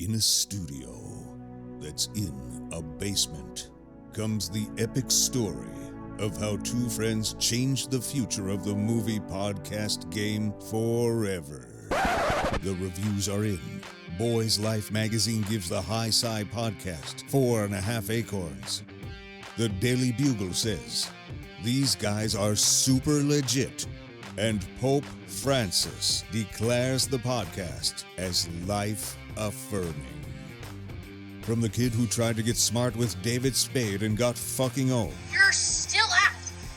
In a studio that's in a basement comes the epic story of how two friends changed the future of the movie podcast game forever. The reviews are in. Boys Life magazine gives the High Sci podcast 4.5 acorns. The Daily Bugle says, these guys are super legit. And Pope Francis declares the podcast as life-affirming. From the kid who tried to get smart with David Spade and got fucking old. You're still out.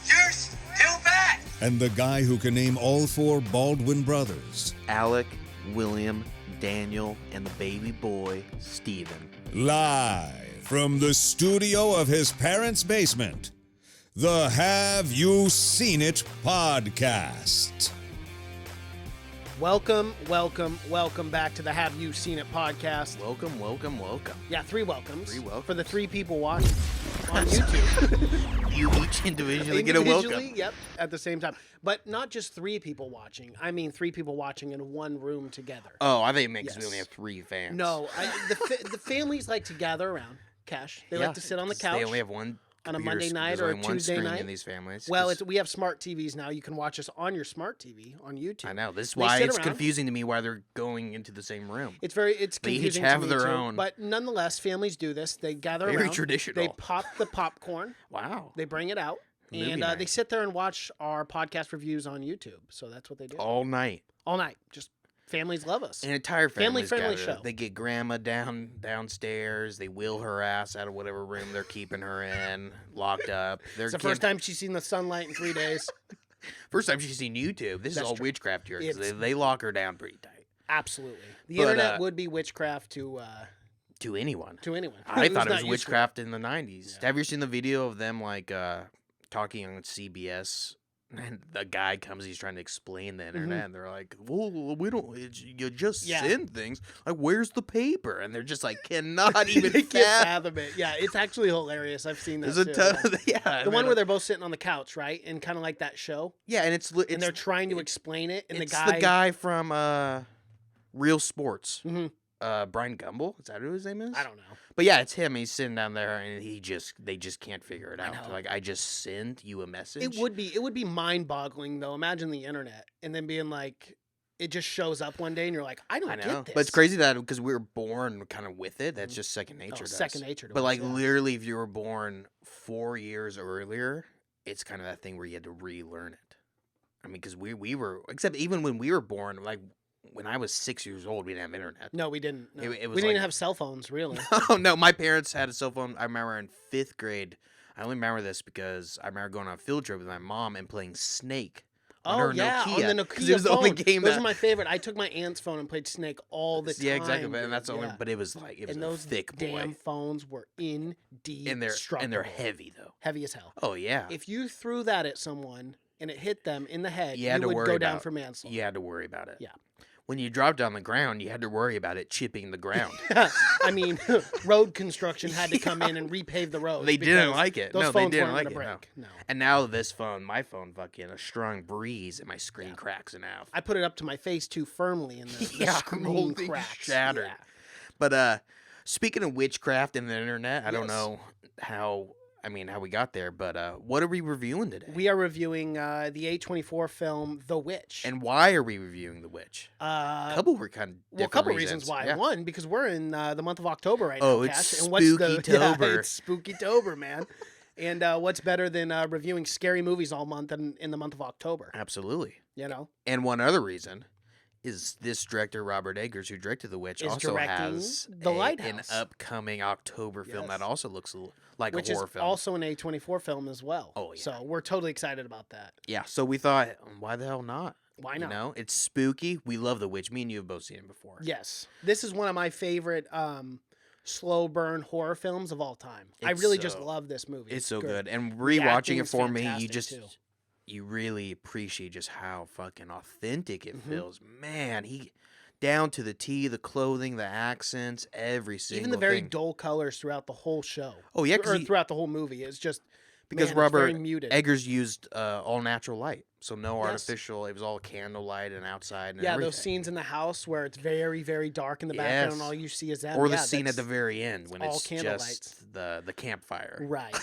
You're still bad. And the guy who can name all four Baldwin brothers. Alec, William, Daniel, and the baby boy, Stephen. Live from the studio of his parents' basement. The Have You Seen It podcast. Welcome back to the Have You Seen It podcast. Welcome. Yeah, three welcomes. Three welcomes. For the three people watching on YouTube. You each individually get a welcome. Yep, at the same time. But not just three people watching. I mean three people watching in one room together. Oh, I think it makes Yes. we only have three fans. No, the families like to gather around. Cash. They like to sit on the couch. They only have one on a computer Monday night there's or a only one Tuesday screen night. in these families. Well, we have smart TVs now. You can watch us on your smart TV on YouTube. I know. This is They why sit it's around. confusing to me why they're going into the same room. It's They each confusing have to me their too, own. but nonetheless, families do this. They gather Very around. traditional. They pop the popcorn. Wow. They bring it out, Movie and night. they sit there and watch our podcast reviews on YouTube. So that's what they do All night. all night. Just families love us. An entire family's Family-friendly gathered. show. They get grandma downstairs. They wheel her ass out of whatever room they're keeping her in, locked up. It's the first time she's seen the sunlight in 3 days. First time she's seen YouTube. This That's is all true. witchcraft here because It's- they lock her down pretty tight. Absolutely, the But, internet would be witchcraft to To anyone. anyone. I who's thought it not was used to witchcraft in the 90s. Yeah. Have you seen the video of them talking on CBS? And the guy comes, he's trying to explain the internet, and they're like, well, we don't, you just Yeah. send things. Like, where's the paper? And they're just like, cannot even They can't fathom. fathom it. Yeah, it's actually hilarious. I've seen that. There's a too, ton yeah. of, yeah. The one where they're both sitting on the couch, right, and kind of like that show, yeah, and it's and they're trying to explain it, and it's the the guy from Real Sports. Mhm. Brian Gumble, is that who his name is? I don't know. But yeah, it's him. He's sitting down there, and they just can't figure it out. know. They're like, I just sent you a message. It would be mind-boggling though. Imagine the internet and then being like, it just shows up one day and you're like, I don't I know, get this. but it's crazy that because we were born kind of with it. That's just second nature. to us. Second nature to But us, like yeah. literally, if you were born 4 years earlier, it's kind of that thing where you had to relearn it. I mean, because we were, except even when we were born, like when I was 6 years old, we didn't have internet. No, we didn't. No. It was we didn't like- have cell phones, really. Oh no, my parents had a cell phone. I remember in 5th grade. I only remember this because I remember going on a field trip with my mom and playing Snake. On Oh her yeah, Nokia, on the 'cause Nokia it was the phone. only game Those that are my favorite. I took my aunt's phone and played Snake all the time. Yeah, exactly. And dude. that's the only. Yeah. But it was like it was And a those thick boy, damn phones were indestructible. and they're heavy though. heavy as hell. Oh yeah, If you threw that at someone and it hit them in the head, You had to would worry go down about- for manslaughter. you had to worry about it. Yeah. When you dropped on the ground, you had to worry about it chipping the ground. I mean, road construction had to come in and repave the road. They didn't like it. Those No, they phones didn't weren't like gonna it, no. break. No. And now this phone, my phone, fucking a strong breeze, and my screen cracks in half. I put it up to my face too firmly, and the Yeah, the screen whole thing cracks. shattered. Yeah. But speaking of witchcraft and the internet, I don't Yes. know how we got there, but what are we reviewing today? We are reviewing the A24 film The Witch. And why are we reviewing The Witch? a couple were kind of different couple reasons why. Yeah. One, because we're in the month of October right Oh, now. it's Cash. And what's the Spooky-tober. Yeah, it's Spooky-tober, man. And what's better than reviewing scary movies all month in the month of October? Absolutely. You know, And one other reason is this director, Robert Eggers, who directed The Witch, Is also directing has The an Lighthouse. upcoming October film Yes. that also looks like which a is horror film. also an A24 film as well. Oh, yeah. So we're totally excited about that. Yeah, so we thought, why the hell not? Why You not? know, it's spooky. We love The Witch. Me and you have both seen it before. Yes, this is one of my favorite slow burn horror films of all time. I It's really just so- love this movie. It's so good. And The rewatching it acting's for me, fantastic, too. you really appreciate just how fucking authentic it Mhm. feels. Man, he down to the T, the clothing, the accents, every single Even the very thing. dull colors throughout the whole show. Oh, yeah, 'cause or he- throughout the whole movie. It's just because Man, it's very Robert muted. Eggers used all natural light, so no Yes. artificial. It was all candlelight and outside. And Yeah, everything. those scenes in the house where it's very, very dark in the background and Yes. all you see is them. Or the Yeah, scene at the that's very end when all it's candlelights. just the campfire. Right.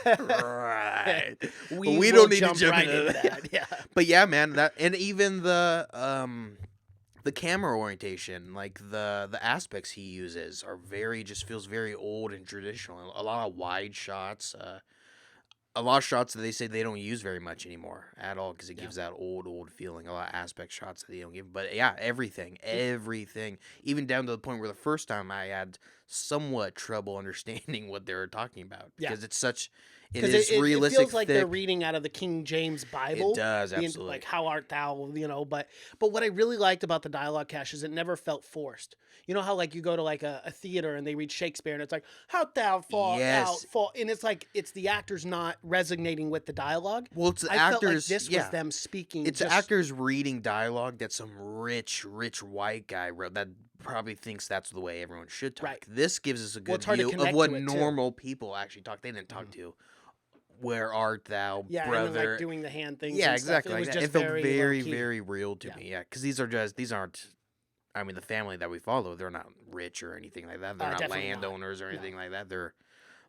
Right. But we will don't need to jump jump right into into that. that. Yeah. But yeah, man, that and even the camera orientation, like the aspects he uses are just feels very old and traditional. A lot of wide shots, a lot of shots that they say they don't use very much anymore at all because it gives that old feeling. A lot of aspect shots that they don't give, but yeah, everything, even down to the point where the first time I had somewhat trouble understanding what they were talking about because it's such. It is realistic. It feels like they're thick. reading out of the King James Bible. It does, being absolutely. like, how art thou, but what I really liked about the dialogue cache is it never felt forced. You know how like you go to like a theater and they read Shakespeare and it's like, how thou fall out, fall, and it's like it's the actors not resonating with the dialogue. Well, it's the I actors. felt like this was them speaking. It's actors reading dialogue that some rich white guy wrote that probably thinks that's the way everyone should talk. Right. This gives us a good it's hard to view of connect what to it, too. normal people actually talk. They didn't talk to. Where art thou, and brother? then, like doing the hand things. Yeah, and stuff. exactly. It was Like just it felt very, very, low-key. very real to me. Yeah, because these aren't. I mean, the family that we follow, they're not rich or anything like that. They're not Definitely not. landowners or anything like that. They're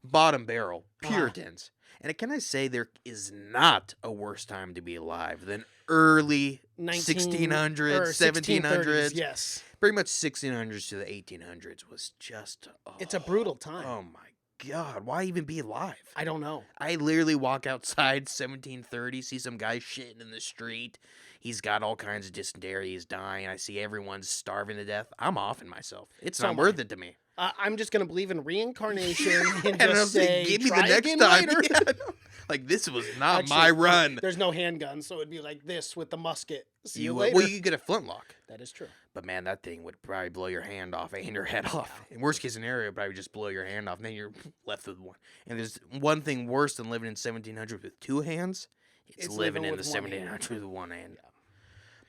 bottom barrel Puritans. And can I say there is not a worse time to be alive than early 1600s, 1700s. Yes, Pretty much 1600s to the 1800s was just. it's a brutal time. Oh my God, why even be alive? I don't know. I literally walk outside 1730, see some guy shitting in the street. He's got all kinds of dysentery. He's dying. I see everyone's starving to death. I'm offing myself. It's not worth it to me. I'm just gonna believe in reincarnation and And I'm just saying, say, give me try the next again time. later. Yeah, I know. Like this was not Actually, my run. There's no handgun, so it'd be like this with the musket. See you Well, later. you get a flintlock. That is true. But man, that thing would probably blow your hand off and your head off. In worst case scenario, it'd probably just blow your hand off, and then you're left with one. And there's one thing worse than living in 1700 with two hands. It's living in the with one hand. 1700 with one hand.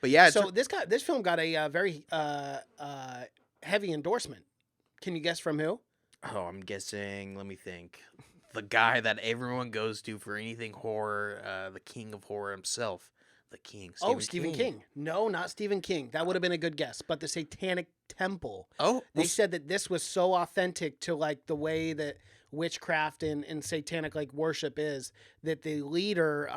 But yeah, So this film got a very heavy endorsement. Can you guess from who? oh, I'm guessing. Let me think. The guy that everyone goes to for anything horror, the king of horror himself, the king. Stephen King. No, not Stephen King. That would have been a good guess. But the Satanic Temple. Oh, They said that this was so authentic to like the way that witchcraft and satanic like worship is that the leader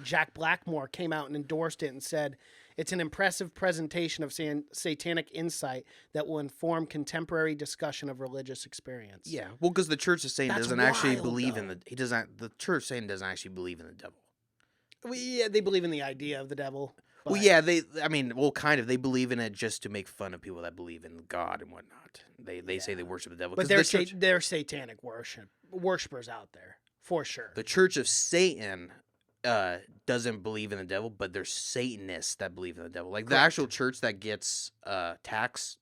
Jack Blackmore came out and endorsed it and said it's an impressive presentation of satanic insight that will inform contemporary discussion of religious experience. yeah. Well, because the Church of Satan That's doesn't actually wild, believe though. in the. He doesn't. The Church of Satan doesn't actually believe in the devil. Yeah, they believe in the idea of the devil. Well, but- yeah, kind of. They believe in it just to make fun of people that believe in God and whatnot. They say they worship the devil. But 'cause there's satanic worshipers out there for sure. the Church of Satan doesn't believe in the devil, but there's Satanists that believe in the devil. Like the Correct. actual church that gets tax,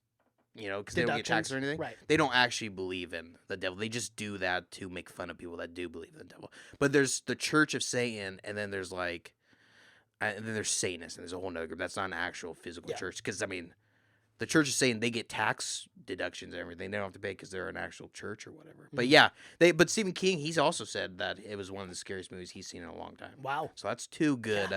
because they don't get taxed or anything. Right. They don't actually believe in the devil. They just do that to make fun of people that do believe in the devil. But there's the Church of Satan, and then there's and then there's Satanists, and there's a whole nother group. That's not an actual physical Yeah. church. Because, the Church of Satan, they get tax deductions and everything. They don't have to pay because they're an actual church or whatever. But yeah, but Stephen King, he's also said that it was one of the scariest movies he's seen in a long time. Wow. So that's too good.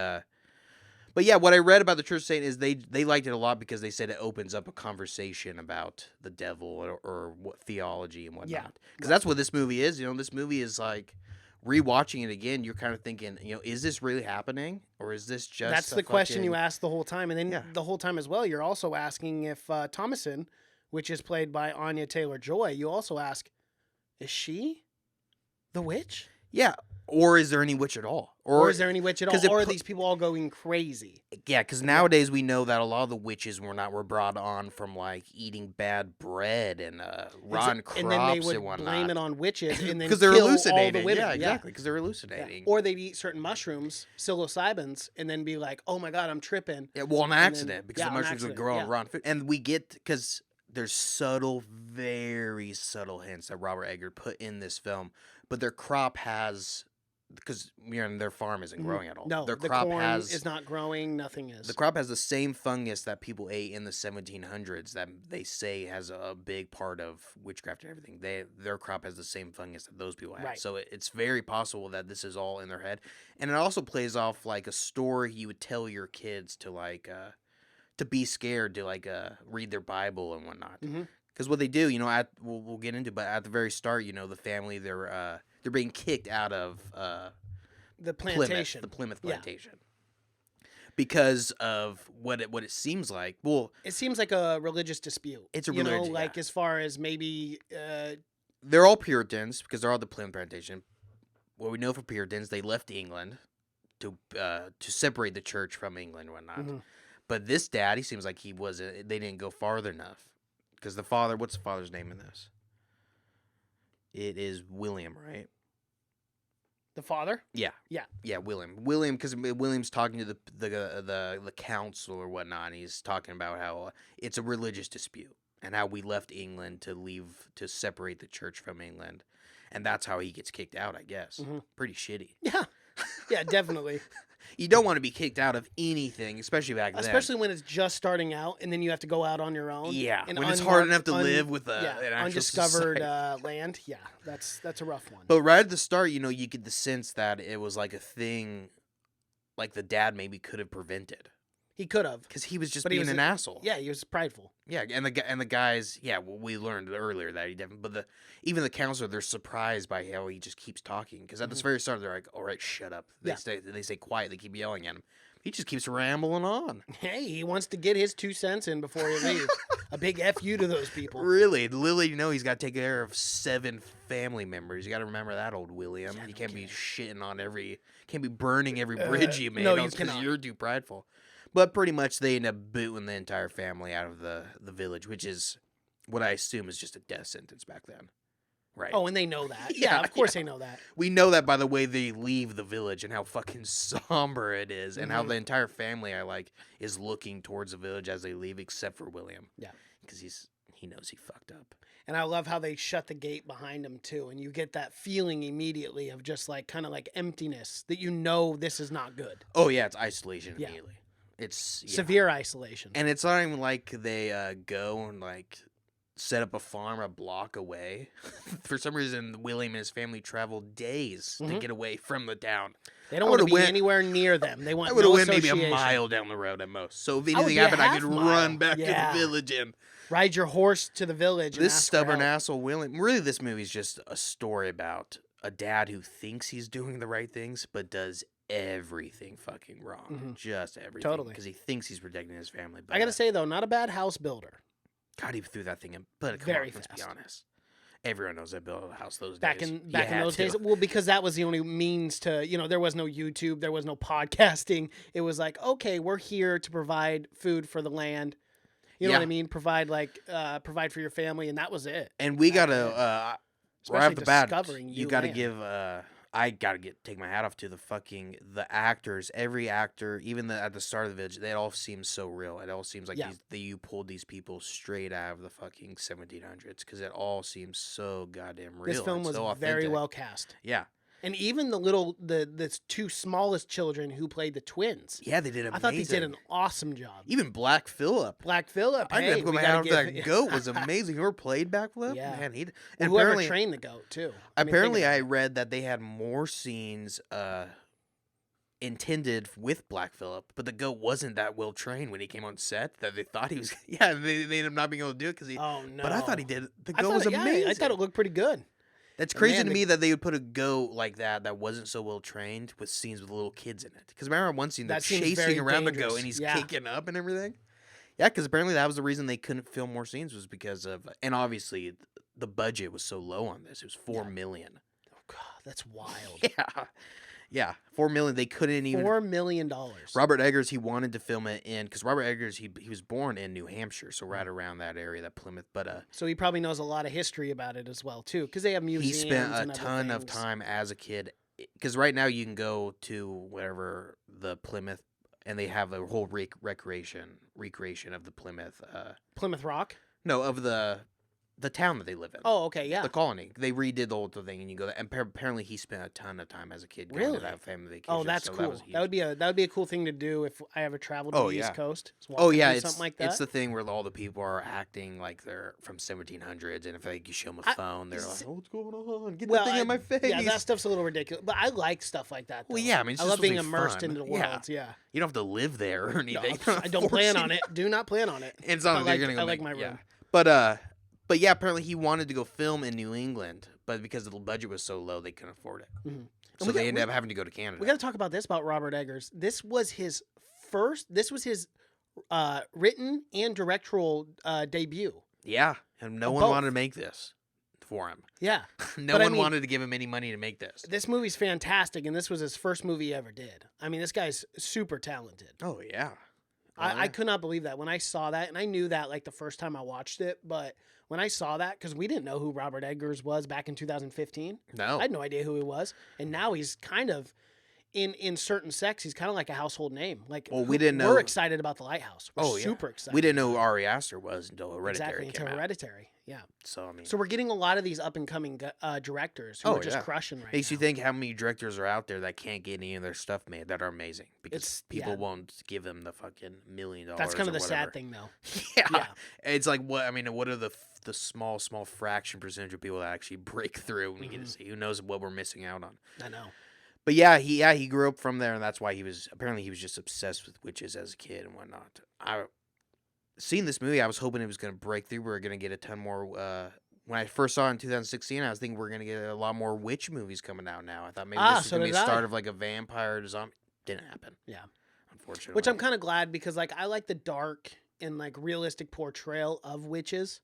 But yeah, what I read about the Church of Satan is they liked it a lot because they said it opens up a conversation about the devil or what theology and whatnot. Yeah. Because that's what this movie is. This movie is like rewatching it again. You're kind of thinking, is this really happening or is this just? That's the question you ask the whole time, and then the whole time as well, you're also asking if Thomason, which is played by Anya Taylor-Joy, you also ask, is she the witch? Yeah. Or is there any witch at all? Or is there any witch at all? 'cause it Or are pu- these people all going crazy? Yeah, because nowadays we know that a lot of the witches were brought on from eating bad bread and rotten crops and then they would whatnot. blame it on witches and then because they're kill all hallucinating. the women. Yeah, exactly. Because they're Yeah. hallucinating. Or they'd eat certain mushrooms, psilocybins, and then be like, "Oh my god, I'm tripping." Yeah, well, on accident because the on mushrooms would accident, grow on yeah. rotten food, and because there's very subtle hints that Robert Eggers put in this film, but their crop has because their farm isn't growing at all. No, their the crop corn has is not growing. Nothing is. the crop has the same fungus that people ate in the 1700s that they say has a big part of witchcraft and everything. Their crop has the same fungus that those people had. Right. So it's very possible that this is all in their head, and it also plays off like a story you would tell your kids to like to be scared to like read their Bible and whatnot. Mhm. Because what they do, we'll get into, but at the very start, the family they're being kicked out of The plantation. the Plymouth Yeah. plantation, because of what it seems like. Well, It seems like a religious dispute. It's a you know, religion, like yeah. as far as maybe they're all Puritans because they're all the Plymouth plantation. What we know for Puritans, they left England to separate the church from England and whatnot. Mhm. But this dad, he seems like he wasn't. They didn't go farther enough because the father. What's the father's name in this? It is William, right? the father. Yeah, William. William, because William's talking to the council or whatnot, and he's talking about how it's a religious dispute and how we left England to separate the church from England, and that's how he gets kicked out. I guess Mhm. pretty shitty. Yeah, yeah, definitely. You don't want to be kicked out of anything, especially back then. Especially when it's just starting out, and then you have to go out on your own. Yeah, and when it's hard unmarked- enough to live with an actual undiscovered society. land. Yeah, that's a rough one. But right at the start, you get the sense that it was like a thing, like the dad maybe could have prevented, He could have. because he was just But he being was an asshole. Yeah, he was prideful. Yeah, and the guys, yeah, well, we learned earlier that he definitely, but even the counselor, they're surprised by how he just keeps talking, because at the very start, they're like, "All right, shut up." They Yeah. say quiet. They keep yelling at him. He just keeps rambling on. Hey, he wants to get his 2 cents in before he leaves. A big F you to those people. Really, Lily, he's got to take care of 7 family members. You got to remember that, old William. Yeah, You no can't be kidding. shitting on can't be burning every bridge you made. no, you because cannot. you're too prideful. But pretty much they end up booting the entire family out of the village, which is what I assume is just a death sentence back then. Right. Oh, and they know that. Yeah, Yeah, of course they know that. We know that by the way they leave the village and how fucking somber it is, and how Mhm. the entire family is looking towards the village as they leave, except for William. Yeah. Because he knows he fucked up. And I love how they shut the gate behind him too, and you get that feeling immediately of just like kind of like emptiness that you know this is not good. Oh yeah, it's isolation Yeah. immediately. It's Severe isolation. and it's not even like they go and set up a farm a block away. For some reason, William and his family traveled days to Mhm. get away from the town. They don't I want to would've be went- anywhere near them. They want I would have no went maybe a association. mile down the road at most. So if I would anything be a happened, I could half mile. run back Yeah. to the village and Ride your horse to the village. And this ask for stubborn help. asshole William. Really, this movie's just a story about a dad who thinks he's doing the right things, but does everything fucking wrong. Mhm. Just everything. Totally. Because he thinks he's protecting his family. But I gotta say though, not a bad house builder. God, he threw that thing in. But come Very on, let's be fast. honest. Everyone knows that built a house those Back days. in You back in had those to. days, well, because that was the only means to, there was no YouTube, there was no podcasting. It was like, okay, we're here to provide food for the land. You know what I Yeah. mean? Provide provide for your family, and that was it. And we Back gotta then. right Especially off the bat, discovering you new gotta land. give I gotta take my hat off to the actors. Every actor, even at the start of the village, they all seem so real. It all seems like Yeah. you pulled these people straight out of the fucking 1700s, because it all seems so goddamn real. This film and was so very authentic. well cast, Yeah, and even the 2 smallest children who played the twins. yeah, they did amazing. I thought they did an awesome job. Even Black Phillip. Black Phillip, I hey, didn't put we my gotta hat off to that give- goat. Was amazing. Whoever played Black Phillip, Yeah. man, he. Well, And whoever apparently, trained the goat too. I mean, think apparently, about I it. read that they had more scenes intended with Black Phillip, but the goat wasn't that well trained when he came on set. That they thought he was. Yeah, they ended up not being able to do it because he. Oh no! But I thought he did. The I goat thought was it- yeah, amazing. I thought it looked pretty good. That's And crazy man, to the- me that they would put a goat like that wasn't so well trained with scenes with little kids in it. Because remember one scene they're That seems chasing very around the dangerous. goat and he's Yeah. kicking up and everything. Yeah, because apparently that was the reason they couldn't film more scenes, was because of, and obviously the budget was so low on this. It was $4 million. Oh god, that's wild. Yeah, $4 million. They couldn't even. $4 million. Robert Eggers, he wanted to film it in, because Robert Eggers, he was born in New Hampshire, so right around that area, that Plymouth. But So he probably knows a lot of history about it as well too, because they have he museums. spent a and other ton of things. time as a kid, because right now you can go to whatever the Plymouth, and they have a whole recreation of the Plymouth. Plymouth Rock. No, of the the town that they live in. Oh, okay, yeah. The colony. They redid the whole thing, and you go there. And apparently, he spent a ton of time as a kid going Really? to that family vacation. Oh, that's so cool. That That would be a cool thing to do if I ever traveled to Oh, the yeah. East Coast. Just Oh walking yeah, through it's something like that. it's the thing where all the people are acting like they're from 1700s, and if like you show them a phone, they're like, "Oh, what's going on? Get that thing in my face!" Yeah, that stuff's a little ridiculous, but I like stuff like that. Though. Well, yeah, I mean, it's I just love being supposed to be immersed fun. into the Yeah. worlds. Yeah, You don't have to live there or no, anything. I don't plan on it. Do not plan on it. It's not I like like, you're gonna go I like make- my room. Yeah. But yeah, apparently he wanted to go film in New England, but because the budget was so low, they couldn't afford it. Mhm. So we they got- ended up having to go to Canada. We got to talk about this about Robert Eggers. This was his written and directorial debut. Yeah, and no one Both. wanted to make this for him. Yeah, No But I one mean- wanted to give him any money to make this. this movie's fantastic, and this was his first movie he ever did. I mean, this guy's super talented. Oh yeah. I could not believe that when I saw that, and I knew that like the first time I watched it, but when I saw that, because we didn't know who Robert Eggers was back in 2015, No. I had no idea who he was, and now he's kind of in certain sects, he's kind of like a household name. Like, Well, we didn't know- We're excited about The Lighthouse. We're Oh, yeah. super excited. We didn't know who Ari Aster was until Hereditary exactly came until out. Hereditary. Yeah. So I mean, So we're getting a lot of these up and coming directors who Oh, are just yeah. crushing right makes now. you think how many directors are out there that can't get any of their stuff made that are amazing because It's- people yeah. won't give them the fucking $1 million. That's kind of or the whatever. sad thing, though. Yeah. Yeah. It's like what I mean. What are the small fraction percentage of people that actually break through and you get to see? Who knows what we're missing out on? I know. But yeah, he grew up from there, and that's why he was just obsessed with witches as a kid and whatnot. Seeing this movie, I was hoping it was going to break through. We were going to get a ton more. When I first saw it in 2016, I was thinking we're going to get a lot more witch movies coming out now. I thought maybe this was so going to be did a I. start of like a vampire zombie. Didn't happen, Yeah. unfortunately. Which I'm kind of glad because like I like the dark and like realistic portrayal of witches.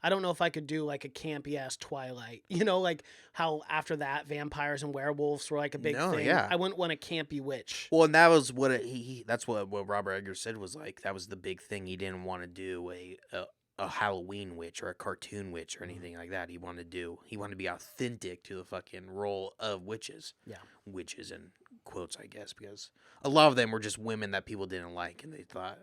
I don't know if I could do like a campy ass Twilight. You know, like how after that vampires and werewolves were like a big No, thing. yeah. I wouldn't want a campy witch. Well, and that was what that's what Robert Eggers said was like that was the big thing. He didn't want to do a Halloween witch or a cartoon witch or anything like that. He wanted to be authentic to the fucking role of witches. Yeah. Witches in quotes, I guess, because a lot of them were just women that people didn't like and they thought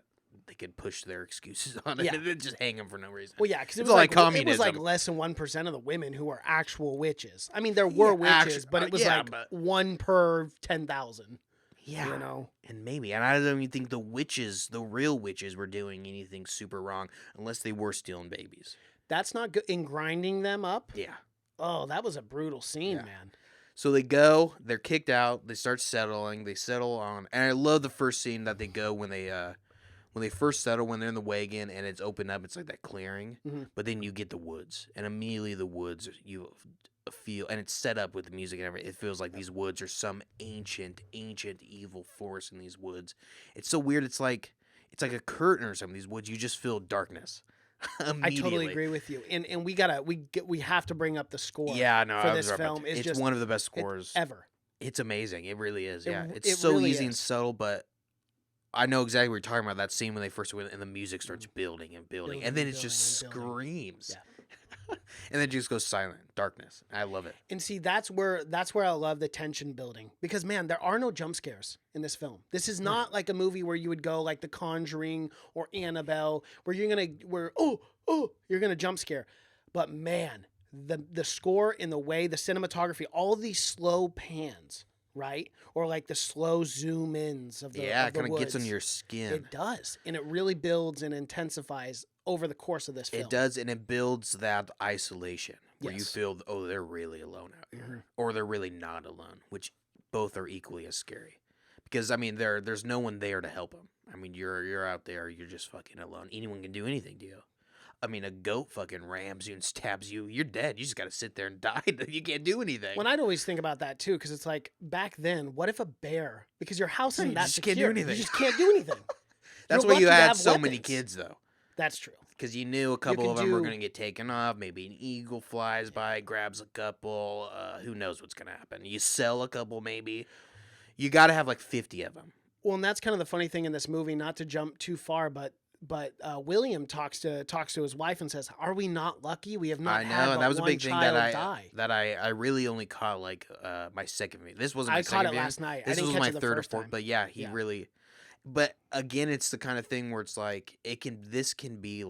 they could push their excuses on it Yeah. and then just hang them for no reason. Well, yeah, because it It's was like it was communism. like less than 1% of the women who were actual witches. I mean, there were Yeah, witches, but it was yeah, like but- 1 per 10,000. Yeah. You know. And maybe. And I don't even think the real witches were doing anything super wrong unless they were stealing babies. That's not good. In grinding them up. Yeah. Oh, that was a brutal scene, Yeah. man. So they're kicked out, they start settling, they settle on, and I love the first scene that they go when they first settle, when they're in the wagon and it's opened up, it's like that clearing, Mhm. but then you get the woods, and immediately the woods, you feel, and it's set up with the music and everything, it feels like these woods are some ancient evil force in these woods. It's so weird, it's like a curtain or something, these woods, you just feel darkness. I totally agree with you. And we have to bring up the score. Yeah, no, for I was this right about film. that. It's It's just one of the best scores ever. It's amazing. It really is. Yeah, It it's so really easy and is. subtle, but I know exactly what you're talking about. That scene when they first went and the music starts building and building, and then it just Building and building. screams, and then it just goes silent, darkness. I love it. And see, that's where I love the tension building because man, there are no jump scares in this film. This is not like a movie where you would go like The Conjuring or Annabelle, where you're gonna jump scare. But man, the score and the way the cinematography, all of these slow pans, right, or like the slow zoom ins of the Yeah, of it the kind of gets woods, under your skin. It does, and it really builds and intensifies over the course of this film. It does, and it builds that isolation where you Yes. feel, oh, they're really alone out here, Mhm. or they're really not alone, which both are equally as scary. Because I mean, there's no one there to help them. I mean, you're out there, you're just fucking alone. Anyone can do anything to you. I mean, a goat fucking rams you and stabs you, you're dead. You just got to sit there and die. You can't do anything. When I'd always think about that too, because it's like back then, what if a bear? Because your house No, isn't you that just can't do secure. anything. You just can't do anything. That's You're why you lucky to had have so many weapons. kids, though. That's true. Because you knew a couple could of them were do- going to get taken off. Maybe an eagle flies by, grabs a couple. Who knows what's going to happen? You sell a couple, maybe. You got to have like 50 of them. Well, and that's kind of the funny thing in this movie. Not to jump too far, but William talks to his wife and says, "Are we not lucky? We have not I know, had and but that was a one big thing child die." that I really only caught like my second video. This wasn't my I second caught it video. last night. I This didn't was catch my it the third or first fourth. time. But yeah, he Yeah. really. But again, it's the kind of thing where it's like this can be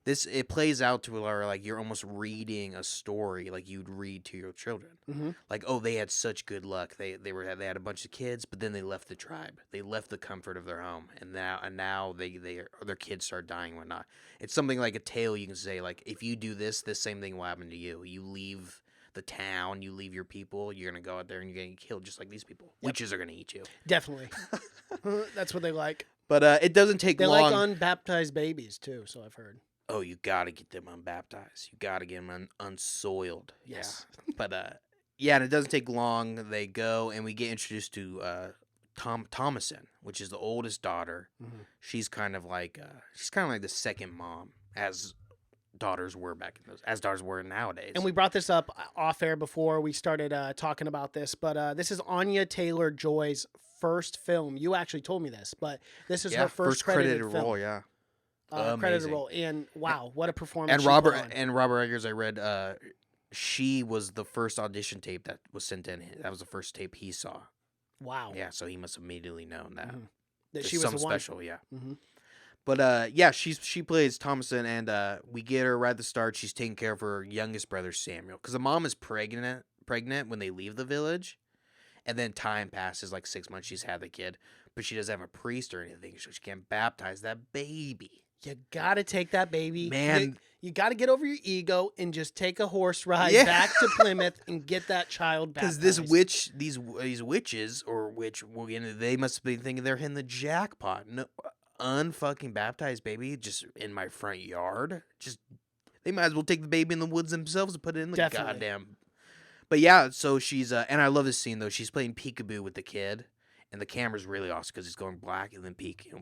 it plays out to where like you're almost reading a story like you'd read to your children. Mm-hmm. Like, oh, they had such good luck. They had a bunch of kids, but then they left the tribe. They left the comfort of their home, and now their kids start dying and whatnot. It's something like a tale you can say, like, if you do this same thing will happen to you. You leave the town, you leave your people, you're gonna go out there and you're gonna get killed just like these people. Yep. Witches are gonna eat you. Definitely. That's what they like. But it doesn't take long. They like unbaptized babies too, so I've heard. Oh, you gotta get them unbaptized. You gotta get them unsoiled. Yes. Yeah. But yeah, and it doesn't take long. They go, and we get introduced to Thomason, which is the oldest daughter. Mm-hmm. She's kind of like the second mom, as daughters were as daughters were nowadays. And we brought this up off air before we started talking about this, but this is Anya Taylor-Joy's first film. You actually told me this, but this is her first credited film. Role. Yeah. Credited role, and wow, what a performance! And Robert Eggers, I read, she was the first audition tape that was sent in. That was the first tape he saw. Wow. Yeah, so he must have immediately known that. Mm-hmm. That she was the one. Special, yeah. Mm-hmm. But yeah, she plays Thomason, and we get her right at the start. She's taking care of her youngest brother Samuel, because the mom is pregnant when they leave the village, and then time passes, like 6 months. She's had the kid, but she doesn't have a priest or anything, so she can't baptize that baby. You gotta take that baby, man. You gotta get over your ego and just take a horse ride back to Plymouth and get that child baptized. Because these witches or witch, they must have been thinking they're hitting the jackpot. No, unfucking baptized baby just in my front yard. They might as well take the baby in the woods themselves and put it in the goddamn. But yeah, so she's and I love this scene though. She's playing peekaboo with the kid, and the camera's really awesome because it's going black and then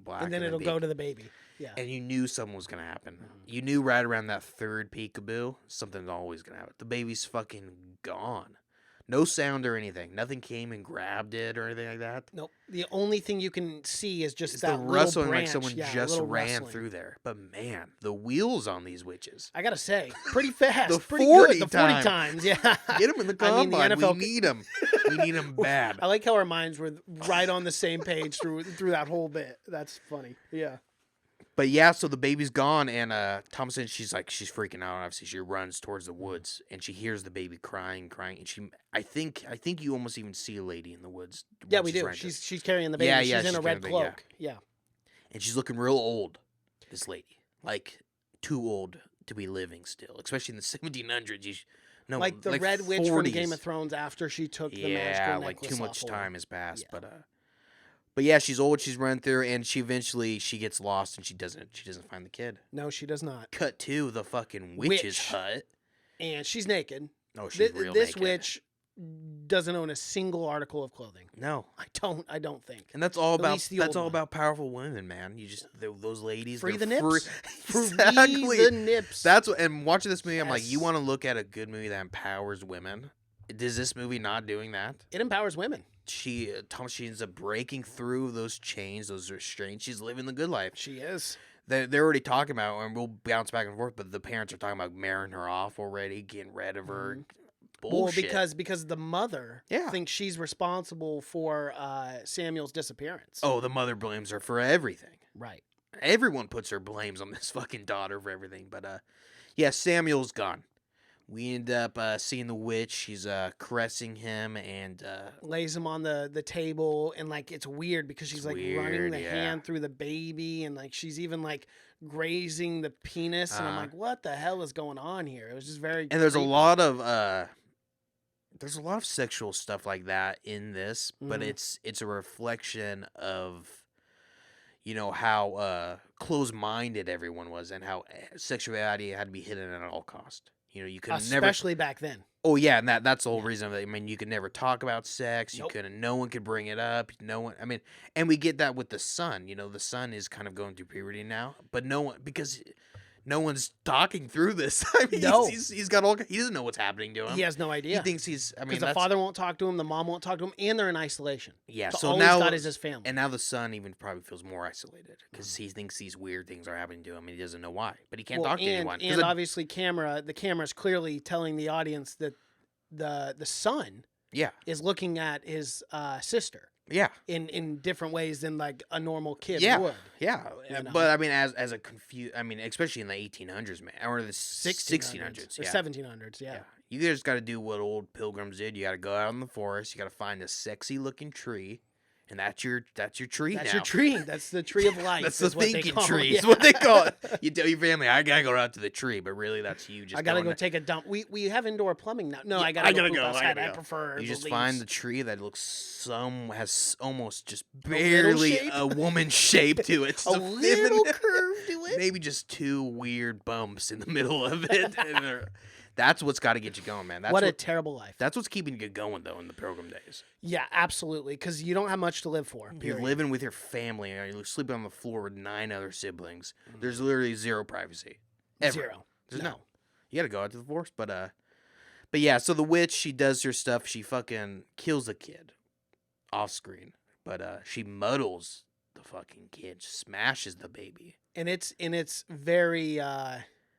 black, and then it'll go to the baby. Yeah. And you knew something was going to happen. You knew right around that third peekaboo, something's always going to happen. The baby's fucking gone. No sound or anything. Nothing came and grabbed it or anything like that. Nope. The only thing you can see is just that the rustling, branch. like someone just ran through there. But man, the wheels on these witches. I gotta say, pretty fast. The pretty 40 good. The 40 times, yeah. Get them in the combine. The NFL... We need them. We need them bad. I like how our minds were right on the same page through that whole bit. That's funny. Yeah. But yeah, so the baby's gone, and Thomason, she's freaking out. Obviously, she runs towards the woods, and she hears the baby crying, and I think you almost even see a lady in the woods. Yeah, we do. She's carrying the baby. Yeah, she's in a red cloak. Yeah. And she's looking real old. This lady, like too old to be living still, especially in the 1700s. Like the Red 40s. Witch from Game of Thrones after she took the magical necklace off. Yeah, like too much time has passed, But yeah, she's old. She's run through, and she eventually gets lost, and she doesn't find the kid. No, she does not. Cut to the fucking witch's hut, and she's naked. Oh, she's real this naked. Witch doesn't own a single article of clothing. No, I don't think. And that's all about powerful women, man. You just those ladies free the nips. Exactly. Free the nips. That's what. And watching this movie, I'm like, you want to look at a good movie that empowers women? Is this movie not doing that? It empowers women. She ends up breaking through those chains, those restraints. She's living the good life. She is. They're already talking about, and we'll bounce back and forth, but the parents are talking about marrying her off already, getting rid of her. Bullshit. Well, because the mother thinks she's responsible for Samuel's disappearance. Oh, the mother blames her for everything. Right. Everyone puts their blames on this fucking daughter for everything. But yeah, Samuel's gone. We end up seeing the witch. She's caressing him and lays him on the table, and like it's weird because she's running the hand through the baby, and like she's even like grazing the penis, and I'm like, what the hell is going on here? It was just very. And there's a lot of sexual stuff like that in this, but it's a reflection of how closed-minded everyone was, and how sexuality had to be hidden at all cost. You could especially back then. Oh yeah, and that's the whole reason. I mean, you could never talk about sex. Nope. No one could bring it up. No one. I mean, and we get that with the son. The son is kind of going through puberty now, but because no one's talking through this. I mean, no. He's got he doesn't know what's happening to him. He has no idea. He thinks he's. I mean, because the father won't talk to him, the mom won't talk to him, and they're in isolation. Yeah. So So all now he's got is his family. And now the son even probably feels more isolated because he thinks these weird things are happening to him, and he doesn't know why. But he can't talk to anyone. And obviously, the camera's clearly telling the audience that the son is looking at his sister. Yeah. in different ways than like a normal kid Yeah. would. Yeah. You know? But I mean, as a especially in the 1800s, man, or the 1600s, or yeah. 1700s. Yeah. You just got to do what old pilgrims did. You got to go out in the forest. You got to find a sexy looking tree, and that's your tree. That's now. your tree. That's the tree of life. That's the is what they thinking call tree. it. Is what they call it. You tell your family, I gotta go out to the tree, but really, that's you. Just I gotta going go take a dump. We have indoor plumbing now. No, Yeah, I gotta go. Poop I outside. gotta I go. prefer. You the just leaves. find the tree that has almost just little barely shape? a woman shape to it. Just a little curve to it. Maybe just two weird bumps in the middle of it. That's what's got to get you going, man. That's What a terrible life. That's what's keeping you going, though, in the pilgrim days. Yeah, absolutely. Because you don't have much to live for. You're Period. living with your family, and you're sleeping on the floor with 9 other siblings. There's literally zero privacy. Ever. Zero. There's No. none. You got to go out to the forest, but yeah. So the witch, she does her stuff. She fucking kills the kid off screen, but she muddles the fucking kid, smashes the baby. And it's very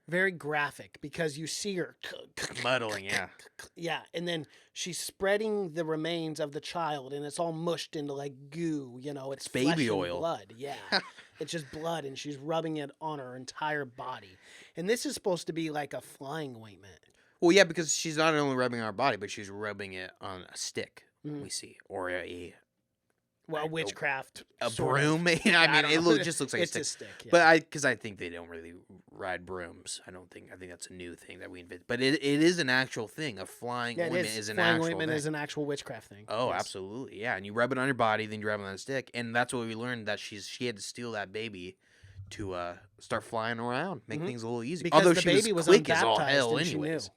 very graphic because you see her Muddling, yeah. Yeah, and then she's spreading the remains of the child, and it's all mushed into like goo. You know, it's baby flesh and oil. blood. Yeah, it's just blood, and she's rubbing it on her entire body. And this is supposed to be like a flying ointment. Well, yeah, because she's not only rubbing our body, but she's rubbing it on a stick. We see, or Well, witchcraft, a sort of. broom. I mean, don't know. just looks like it's a stick. Yeah. But because I think they don't really ride brooms. I think that's a new thing that we invented. But it is an actual thing. A flying ointment is an flying actual ointment thing. is an actual witchcraft thing. Oh, Yes. absolutely, yeah. And you rub it on your body, then you rub it on a stick, and that's what we learned, that she had to steal that baby to start flying around, make things a little easier. Because Although the she baby was was quick as all unbaptized, hell, and anyways.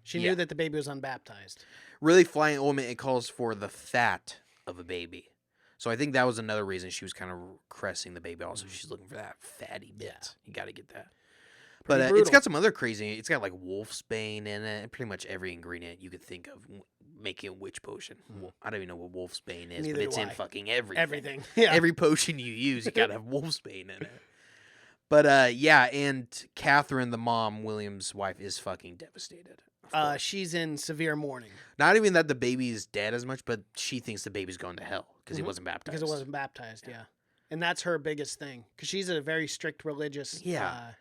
She Yeah. knew that the baby was unbaptized. Really, flying ointment, it calls for the fat of a baby. So I think that was another reason she was kind of caressing the baby. Also, she's looking for that fatty bit. Yeah. You got to get that. Pretty But it's brutal. got some other crazy. It's got like wolf's bane in it, and pretty much every ingredient you could think of making a witch potion. I don't even know what wolf's bane is, Neither but it's do in I. fucking everything. Everything. Yeah. Every potion you use, you gotta have wolf's bane in it. But yeah, and Catherine, the mom, William's wife, is fucking devastated. of course. She's in severe mourning Not even that the baby is dead as much, but she thinks the baby's going to hell because he wasn't baptized. because it wasn't baptized. Yeah. And that's her biggest thing because she's a very strict religious. Yeah.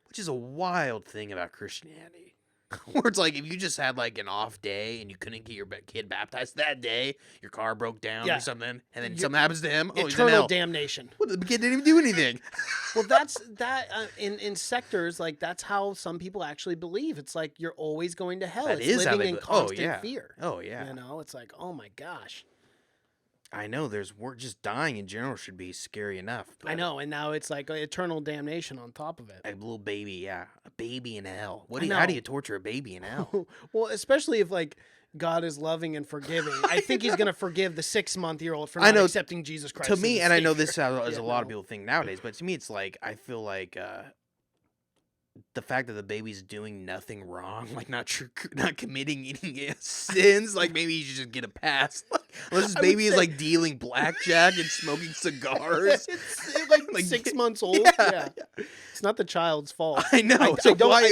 Which is a wild thing about Christianity. Where it's like, if you just had like an off day and you couldn't get your kid baptized that day, your car broke down Yeah. or something, and then something happens to him, he's in eternal hell. damnation. Well, the kid didn't even do anything. Well, that's that in sectors like that's how some people actually believe. It's like you're always going to hell. That It's is how living they in be- oh, constant yeah. fear. Oh, yeah. You know, it's like, oh my gosh. I know, we're just dying in general should be scary enough. I know, and now it's like eternal damnation on top of it. A little baby, yeah. A baby in hell. I How do know. you torture a baby in hell? Well, especially if like God is loving and forgiving. I think he's gonna forgive the 6-month-old for I not know, accepting Jesus Christ. To as me, his and I know Savior. this is a Yeah, lot of no. people think nowadays, but to me, it's like, I feel like the fact that the baby's doing nothing wrong, like not committing any sins, like maybe you should just get a pass. Unless this I would baby is say- like dealing blackjack and smoking cigars. It's like, Like, 6 months old. yeah. Yeah. It's not the child's fault. I know. I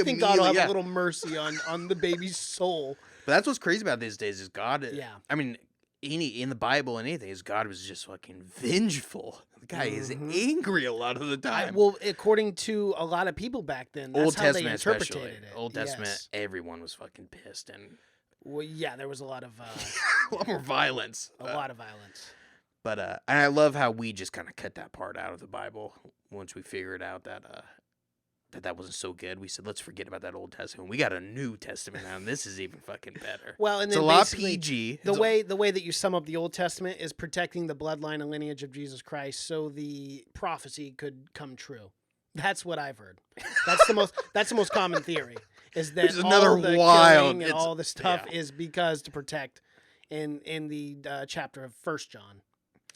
think God will have a little mercy on the baby's soul. But that's what's crazy about these days is God. Yeah. I mean, in the Bible and anything, is God was just fucking vengeful. The guy is angry a lot of the time. Well, according to a lot of people back then, that's Old how Testament they interpreted especially. it. Old Testament, Yes. everyone was fucking pissed and Well, yeah, there was a lot of a lot more violence. violence. But and I love how we just kind of cut that part out of the Bible once we figured out that that wasn't so good. We said, let's forget about that Old Testament. We got a New Testament now, and this is even fucking better. Well, and It's then a lot basically, PG. The way that you sum up the Old Testament is protecting the bloodline and lineage of Jesus Christ, so the prophecy could come true. That's what I've heard. That's the most common theory. Is that There's another all the wild- killing and it's- all the stuff yeah. is because to protect in the chapter of 1 John,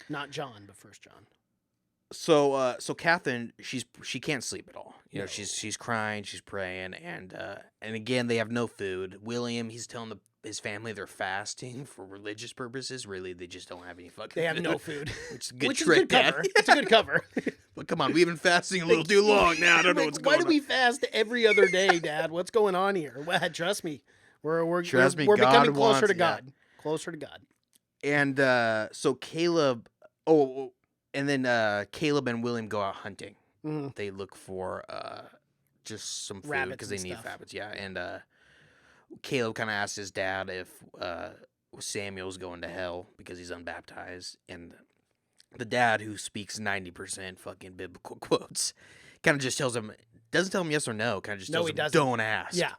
not John, but 1 John. So Catherine, she can't sleep at all. You know, she's crying, she's praying, and again they have no food. William, he's telling his family they're fasting for religious purposes. Really, they just don't have any fucking. They have food. no food, Which is a good which trick, is a good cover. Dad. It's a good cover. But come on, we've been fasting a little too long now. I don't know what's going Why on. do we fast every other day, Dad? What's going on here? Well, trust me, we're Trust me, we're God becoming closer wants- to yeah. God. Closer to God. And so Caleb, and then Caleb and William go out hunting. Mhm. They look for just some food Rabbits because they and need stuff. rabbits. Yeah, and Caleb kind of asks his dad if Samuel's going to hell because he's unbaptized, and the dad, who speaks 90% fucking biblical quotes, kind of just tells him, doesn't tell him yes or no, kind of just No, tells he him, doesn't. don't ask. Yeah.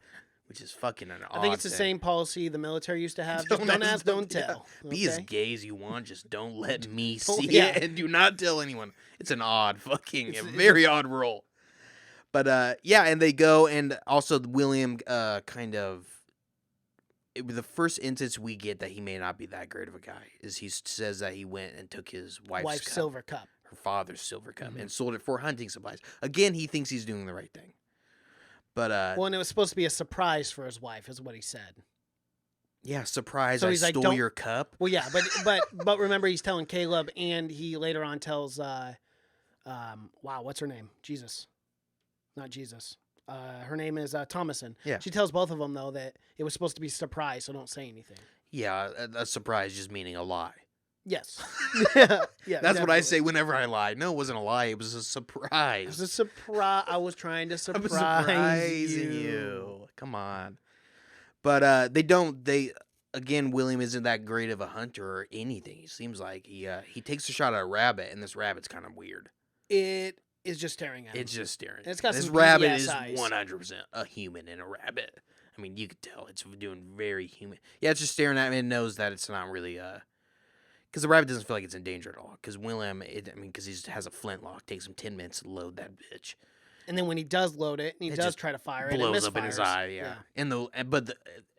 Which is fucking an odd I think it's the thing. same policy the military used to have. Just don't ask, don't tell. Be as Okay? gay as you want, just don't let me Oh, see yeah. it, and do not tell anyone. It's an odd It's very odd rule. But yeah, and they go, and also William kind of, the first instance we get that he may not be that great of a guy is he says that he went and took his wife's cup, silver cup. her father's silver cup, Mm-hmm. and sold it for hunting supplies. Again, he thinks he's doing the right thing. But Well, and it was supposed to be a surprise for his wife, is what he said. yeah, surprise! So I he's like, stole "Don't-" your cup. Well, yeah, but remember, he's telling Caleb, and he later on tells, wow, what's her name? Jesus, not Jesus. Her name is Thomason. Yeah. She tells both of them though that it was supposed to be a surprise, so don't say anything. Yeah, a surprise just meaning a lie. Yes. Yeah. That's what I definitely. say whenever I lie. No, it wasn't a lie. It was a It was surprise. a surprise. I was trying to I'm surprise surprising you. Come on. But they don't. Again, William isn't that great of a hunter or anything. He seems like he takes a shot at a rabbit, and this rabbit's kind of weird. It is just staring at him. It's just staring. It's got this some rabbit PBS is eyes. 100% a human in a rabbit. I mean, you could tell it's doing very human. Yeah, it's just staring at me and knows that it's not really because the rabbit doesn't feel like it's in danger at all. Because William, because he has a flintlock, takes him 10 minutes to load that bitch. And then when he does load it, and he It does just try to fire it, Blows it up in his misfires. eye, yeah.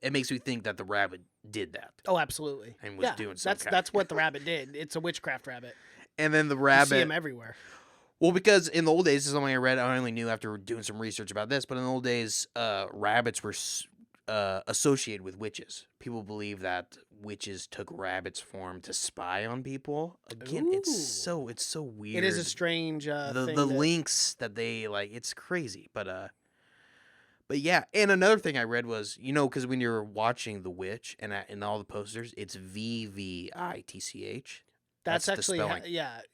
It makes me think that the rabbit did that. Oh, absolutely. And was doing some kind- That's what the rabbit did. It's a witchcraft rabbit. And then the You rabbit. see him everywhere. Well, because in the old days, this is something I read. I only knew after doing some research about this. But in the old days, rabbits were associated with witches. People believe that witches took rabbits' form to spy on people. Again, Ooh. it's so weird. It is a strange thing. the that- links that they like. It's crazy. But yeah. And another thing I read was, because when you're watching The Witch and in all the posters, it's VVitch. That's the actually, spelling.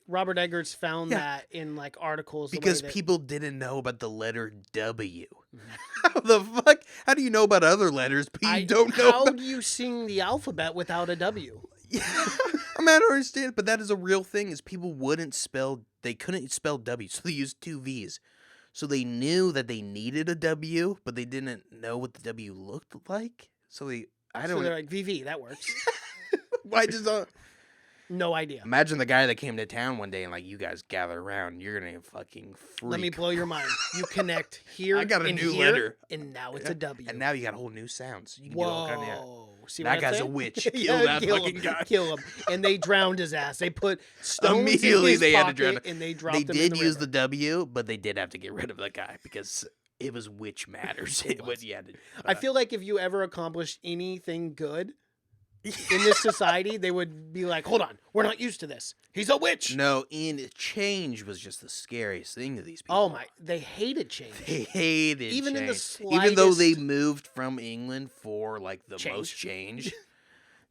Robert Eggers found Yeah. that in like articles. the way Because that- people didn't know about the letter W. Mhm. How the fuck? How do you know about other letters, but you don't know How about... do you sing the alphabet without a W? Yeah. I mean, I don't understand, but that is a real thing, is people they couldn't spell W, so they used two V's. So they knew that they needed a W, but they didn't know what the W looked like. So So they're like, VV, that works. Why just No idea. imagine the guy that came to town one day and like, you guys gather around, and you're gonna fucking freak. Let me blow your mind. You connect here. I got a and new here, letter. and now it's a W. And now you got whole new sounds. You can do all kind of. Whoa! See what That I'm guy's a saying? witch. Kill that fucking him, guy. Kill him. And they drowned his ass. They put stones Immediately in his they had to pocket, drown him. and they dropped They him in did the use river. the W, but they did have to get rid of the guy because it was witch matters. It was. I I feel like if you ever accomplished anything good in this society, they would be like, "Hold on, we're not used to this. He's a witch." No, and change was just the scariest thing to these people. Oh my! They hated change. They hated Even in the change. Even though they slightest- moved from England for like the Change. most change,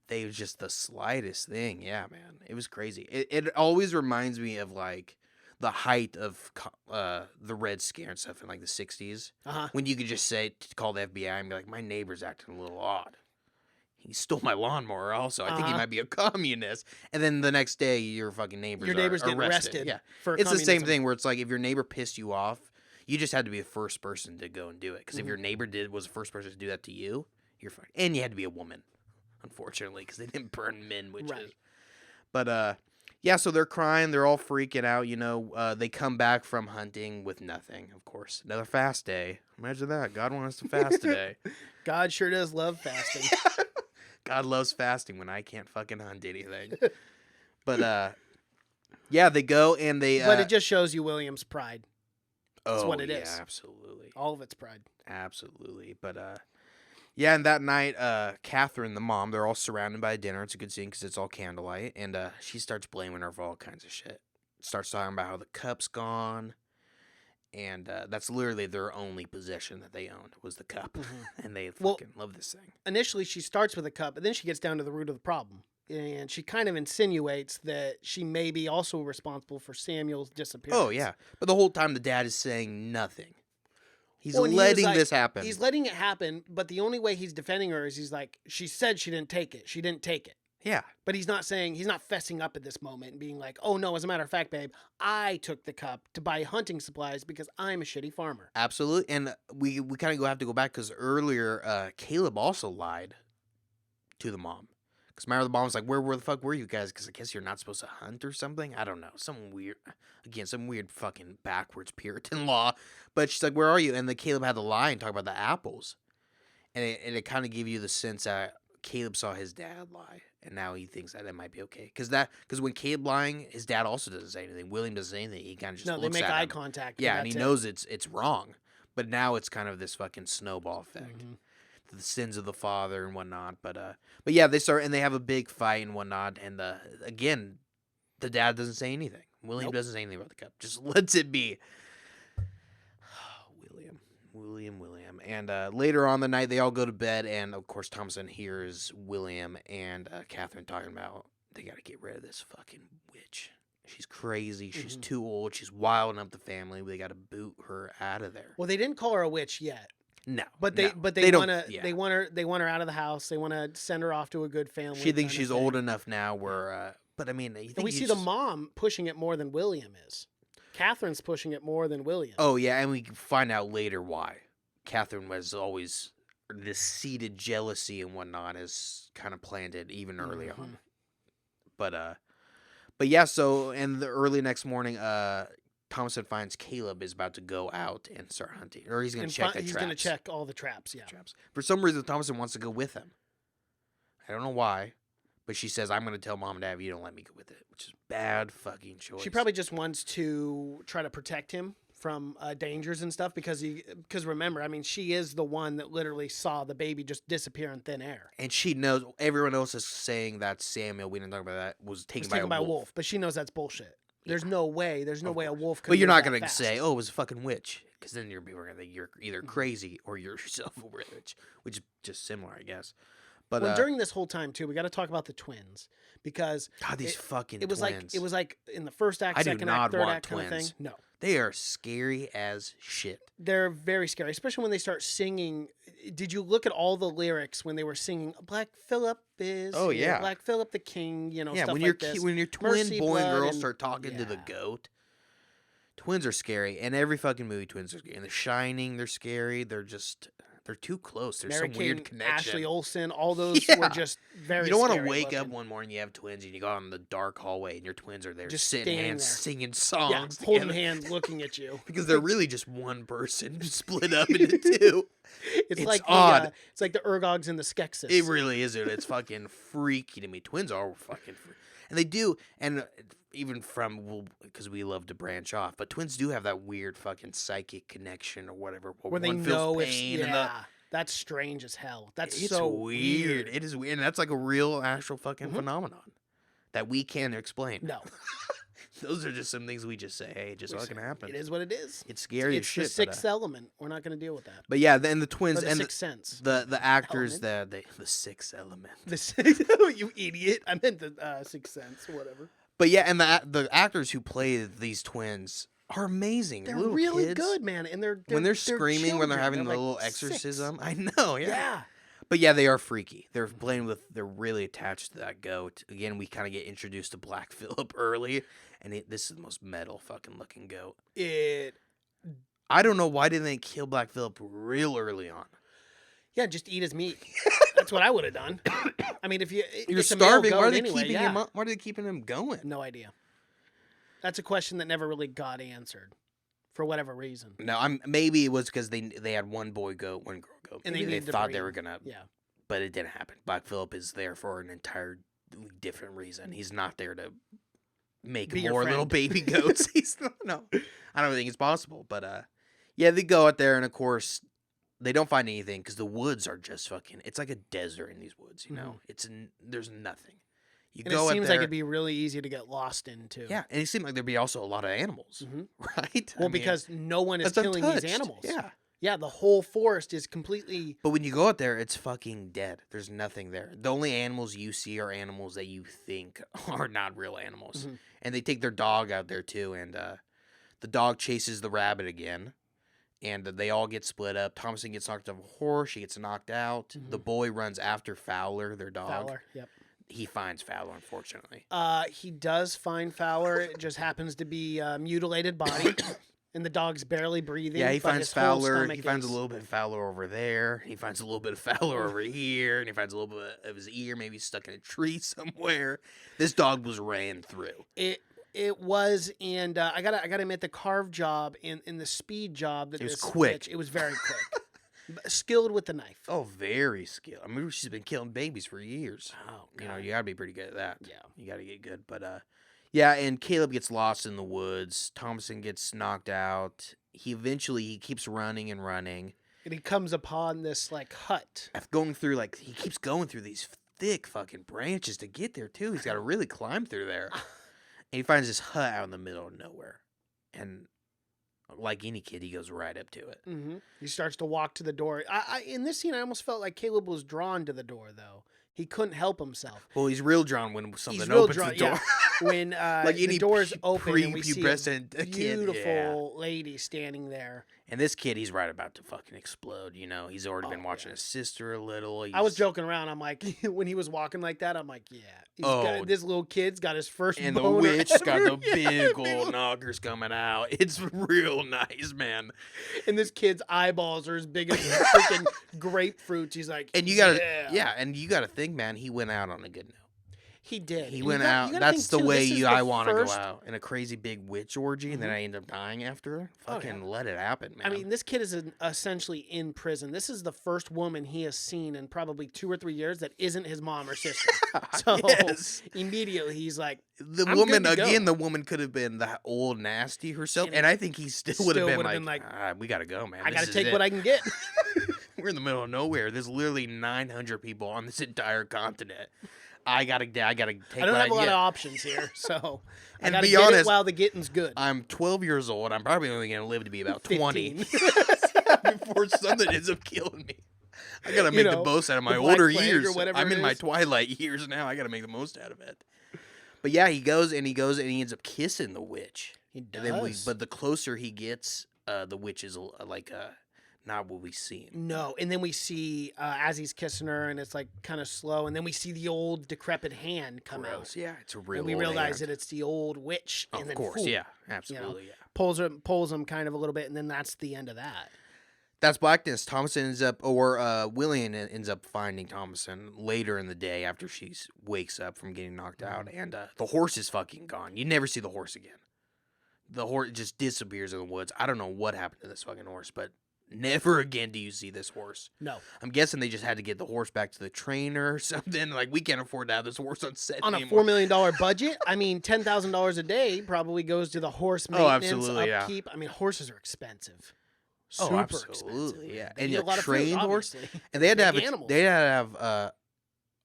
they was just the slightest thing. Yeah, man, it was crazy. It always reminds me of like the height of the Red Scare and stuff in like the 60s, Uh-huh. when you could just call the FBI and be like, my neighbor's acting a little odd. He stole my lawnmower also. I think he Uh-huh. might be a communist. And then the next day, your fucking neighbors Your neighbors are get arrested. Yeah. For It's the same communism. thing where it's like if your neighbor pissed you off, you just had to be the first person to go and do it. Because if Mhm. your neighbor was the first person to do that to you, you're fine. And you had to be a woman, unfortunately, because they didn't burn men witches. Right. But yeah, so they're crying. They're all freaking out. They come back from hunting with nothing, of course. Another fast day. Imagine that. God wants us to fast today. God sure does love fasting. God loves fasting when I can't fucking hunt anything. But yeah, they go and they. But it just shows you William's pride. that's what it yeah, is. Absolutely, All of its pride. absolutely. But yeah, and that night, Catherine, the mom, they're all surrounded by dinner. It's a good scene because it's all candlelight, and she starts blaming her for all kinds of shit. Starts talking about how the cup's gone, and that's literally their only possession that they owned was the cup, Mhm. and they Well- fucking love this thing. Initially, she starts with a cup, and then she gets down to the root of the problem. and she kind of insinuates that she may be also responsible for Samuel's disappearance. Oh, yeah. But the whole time the dad is saying nothing. He's Well, and he was letting like- this happen. He's letting it happen, but the only way he's defending her is he's like, she said she didn't take it. She didn't take it. Yeah. But he's not fessing up at this moment and being like, oh no, as a matter of fact, babe, I took the cup to buy hunting supplies because I'm a shitty farmer. Absolutely. And we kind of have to go back because earlier Caleb also lied to the mom. Because remember the mom was like, where the fuck were you guys? Because I guess you're not supposed to hunt or something. I don't know. Some weird fucking backwards Puritan law. But she's like, where are you? And the Caleb had to lie and talk about the apples. And it kind of gave you the sense that Caleb saw his dad lie. And now he thinks that it might be okay. Because when Caleb lying, his dad also doesn't say anything. William doesn't say anything. He kind of just No, they looks make at eye him. contact. Yeah, and he knows it's wrong. But now it's kind of this fucking snowball effect. Mm-hmm. The sins of the father and whatnot. But yeah, they start and they have a big fight and whatnot. And again, the dad doesn't say anything. William doesn't say anything about the cup. Just lets it be. William. And later on the night, they all go to bed. And of course, Thomason hears William and Catherine talking about they got to get rid of this fucking witch. She's crazy. She's too old. She's wilding up the family. They got to boot her out of there. Well, they didn't call her a witch yet. No, But they want to they want her out of the house. They want to send her off to a good family. She thinks kind of she's thing. old enough now where but I mean, you think And we see the mom pushing it more than William is. Catherine's pushing it more than William. Oh yeah, and we find out later why. Catherine was always this seeded jealousy and whatnot is kind of planted even early on. But yeah, so and the early next morning, Thomason finds Caleb is about to go out and start hunting, or he's going to check the traps. He's going to check all the traps. Yeah. Traps. For some reason, Thomason wants to go with him. I don't know why, but she says, "I'm going to tell mom and dad if you don't let me go with it," which is bad fucking choice. She probably just wants to try to protect him from dangers and stuff because remember, I mean, she is the one that literally saw the baby just disappear in thin air. And she knows everyone else is saying that Samuel, we didn't talk about that, was taken by a wolf. But she knows that's bullshit. There's no way a wolf could. But you're move not that going to fast. say, "Oh, it was a fucking witch," because then people are going to think you're either crazy or you're yourself a witch, which is just similar, I guess. But Well, during this whole time too, we got to talk about the twins because God, these fucking it was twins. it was like in the first act, I do second not act, third want act kind of twins. thing. No, They are scary as shit. they're very scary, especially when they start singing. Did you look at all the lyrics when they were singing "Black Phillip is"? Oh, here, yeah. Black Phillip the King. You know, Yeah, stuff when like your this. when your twin Mercy, boy and blood, girl and- start talking to the yeah. goat, twins are scary. And every fucking movie, twins are scary. In The Shining, they're scary. They're too close. There's Mary some weird Kate, connection. Ashley Olsen, all those Yeah. were just very. You don't want to scary wake up looking. one morning, you have twins, and you go out in the dark hallway, and your twins are there, Just sitting standing hands, there. singing Yeah, songs, holding together. hands, looking at you. because they're really just one person split up into two. It's, It's like odd. it's like the Urgogs and the Skeksis. It really is, dude. It's fucking freaky to me. Twins are fucking freaky. And they do, and even because we love to branch off, but twins do have that weird fucking psychic connection or whatever. where they one feels know it's pain and the- that's strange as hell. That's it's so weird. It is weird. And that's like a real, actual fucking Mhm. phenomenon that we can't explain. No, Those are just some things we just say, hey, it just fucking happen. it is what it is. It's scary It's as shit. the sixth element. We're not going to deal with that. But yeah, then the twins Or the and sixth sense. the actors, the sixth element. The sixth, you idiot! I meant the sixth sense, or whatever. But yeah, and the actors who play these twins are amazing. They're Little really kids. good, man. And When they're screaming, when they're children. having the like little 6. exorcism. I know, yeah. Yeah. But yeah, they are freaky. They're they're really attached to that goat. Again, we kind of get introduced to Black Phillip early, and this is the most metal fucking looking goat. I don't know why didn't they kill Black Phillip real early on. Yeah, just eat his meat. That's what I would have done. I mean, if You're it's a male starving. Why goat are they anyway, keeping yeah. him up? Why are they keeping him going? No idea. That's a question that never really got answered, for whatever reason. No, maybe it was because they had one boy goat, one girl goat, And maybe they they needed to thought they breed. were gonna, Yeah. but it didn't happen. Black Phillip is there for an entirely different reason. He's not there to make Be your more little friend. baby goats. He's not, no, I don't think it's possible. But yeah, they go out there, and of course, they don't find anything because the woods are just fucking. It's like a desert in these woods, you know. There's nothing. You And go it out seems there, like it'd be really easy to get lost into. yeah, and it seemed like there'd be also a lot of animals, Mhm. right? Well, I mean, because no one is that's killing untouched. these animals. Yeah. Yeah, the whole forest is completely. But when you go out there, it's fucking dead. There's nothing there. The only animals you see are animals that you think are not real animals. Mhm. And they take their dog out there too, and the dog chases the rabbit again. And they all get split up. Thomason gets knocked off a horse. She gets knocked out. The boy runs after Fowler, their dog. Fowler, yep. He finds Fowler, unfortunately. He does find Fowler. It just happens to be a mutilated body, and the dog's barely breathing. Yeah, he but finds his whole Fowler. stomach He finds a is- little bit of Fowler over there. He finds a little bit of Fowler over here, and he finds a little bit of his ear, maybe stuck in a tree somewhere. This dog was ran through. It was, and I gotta admit, the carve job and the speed job that It was this quick. bitch- it was very quick. Skilled with the knife. Oh, very skilled. I mean, she's been killing babies for years. Oh, You know, you gotta be pretty good at that. Yeah. You gotta get good. But yeah, and Caleb gets lost in the woods. Thomason gets knocked out. He keeps running and running. And he comes upon this like hut. After he keeps going through these thick fucking branches to get there too. He's got to really climb through there. And he finds this hut out in the middle of nowhere. And like any kid, he goes right up to it. Mm-hmm. He starts to walk to the door. In this scene, I almost felt like Caleb was drawn to the door, though. He couldn't help himself. Well, he's real drawn when something He's real opens drawn, the door. yeah. When Like the any door's open and we see a prepubescent kid, beautiful lady standing there. And this kid, he's right about to fucking explode. You know, he's already Oh, been watching yeah. his sister a little. I was joking around. I'm like, when he was walking like that, I'm like, Oh. this little kid's got his first And the boner witch's got ever. the Yeah, big old knockers coming out. It's real nice, man. And this kid's eyeballs are as big as freaking grapefruits. He's like, And you gotta, and you gotta think, man, he went out on a good note. He did. He And went you out. gotta That's think, the too, way this is I the want to go first- out in a crazy big witch orgy, and then I end up dying after. Fucking let it happen, man. I mean, this kid is essentially in prison. This is the first woman he has seen in probably 2 or 3 years that isn't his mom or sister. So Yes. immediately he's like, the I'm woman good to go. again. The woman could have been that old nasty herself, and I think he still would have been like, "We gotta go, man. I This got to is take it." what I can get. We're in the middle of nowhere. There's literally 900 people on this entire continent. I gotta take I what don't have I a lot get. of options here, so I And got to be get it honest, while the getting's good. I'm 12 years old. I'm probably only gonna live to be about 20 15. before something ends up killing me. I gotta You make the know, most out of my the Black older Plague years. or whatever I'm it in my is. twilight years now. I gotta make the most out of it. But yeah, he goes and he ends up kissing the witch. He And then does. but the closer he gets, the witch is like not what we see. No, and then we see as he's kissing her, and it's like kind of slow, and then we see the old decrepit hand come out. Yeah, it's a real. And we old realize hand. that it's the old witch. Oh, and of then, course, whew, yeah, absolutely, yeah. pulls him kind of a little bit, and then that's the end of that. That's Blackness. Thomason ends up, or William ends up finding Thomason later in the day after she wakes up from getting knocked out, and the horse is fucking gone. You never see the horse again. The horse just disappears in the woods. I don't know what happened to this fucking horse, but never again do you see this horse. No, I'm guessing they just had to get the horse back to the trainer or something. Like, we can't afford to have this horse on set on a anymore. $4 million budget, I mean, $10,000 a day probably goes to the horse maintenance, absolutely, yeah. upkeep. I mean, horses are expensive. Oh, Super absolutely, expensive. yeah. They And eat a a lot of food, trained horse, obviously. and they had to have Big animals. they had to have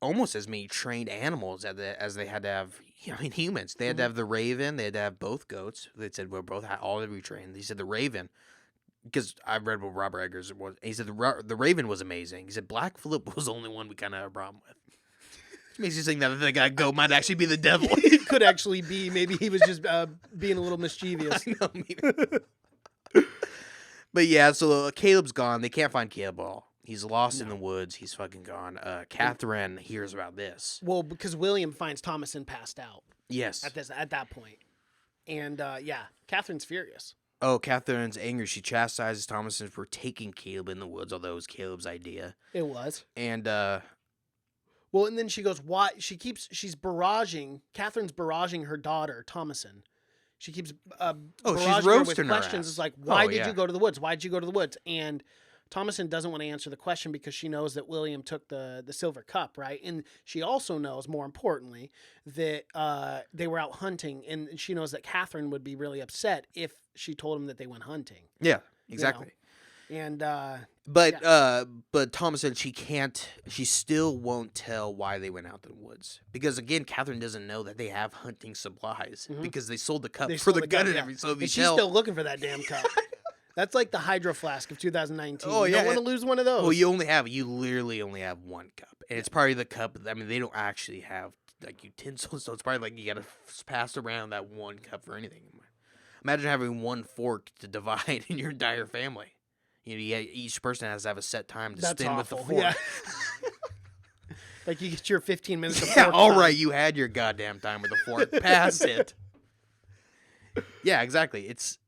almost as many trained animals as they had to have. I mean, humans. They had to have the raven. They had to have both goats. They said we're both all to be trained. He said the raven, because I read what Robert Eggers was. He said the raven was amazing. He said Black Phillip was the only one we kind of had a problem with. Which makes you think that the guy goat might actually be the devil. It could actually be. Maybe he was just being a little mischievous. I know, maybe. But yeah, so Caleb's gone. They can't find Caleb at all. He's lost in the woods. He's fucking gone. Catherine hears about this. Well, because William finds Thomason passed out Yes. at that point. And Catherine's furious. Oh, Catherine's angry. She chastises Thomason for taking Caleb in the woods, although it was Caleb's idea. It was. And Well, and then she goes, why? She's barraging, Catherine's barraging her daughter, Thomason. She keeps she's barraging her with roasting her questions. ass. It's like, why Oh, did yeah. you go to the woods? Why did you go to the woods? And Thomason doesn't want to answer the question because she knows that William took the silver cup, right? And she also knows, more importantly, that they were out hunting, and she knows that Catherine would be really upset if she told him that they went hunting. yeah, exactly. And But Thomason, she still won't tell why they went out in the woods. Because again, Catherine doesn't know that they have hunting supplies because they sold the cup they for sold the the gun cup, and yeah. everything. So if you and she's tell, still looking for that damn cup. That's like the Hydro Flask of 2019. Oh, You yeah. don't want to lose one of those. Well, you literally only have one cup. And it's probably the cup, I mean, they don't actually have, like, utensils, so it's probably like you got to pass around that one cup for anything. Imagine having one fork to divide in your entire family. Each person has to have a set time to spin with the fork. Yeah. Like you get your 15 minutes of Yeah, fork all time. right, you had your goddamn time with the fork. Pass it. Yeah, exactly. It's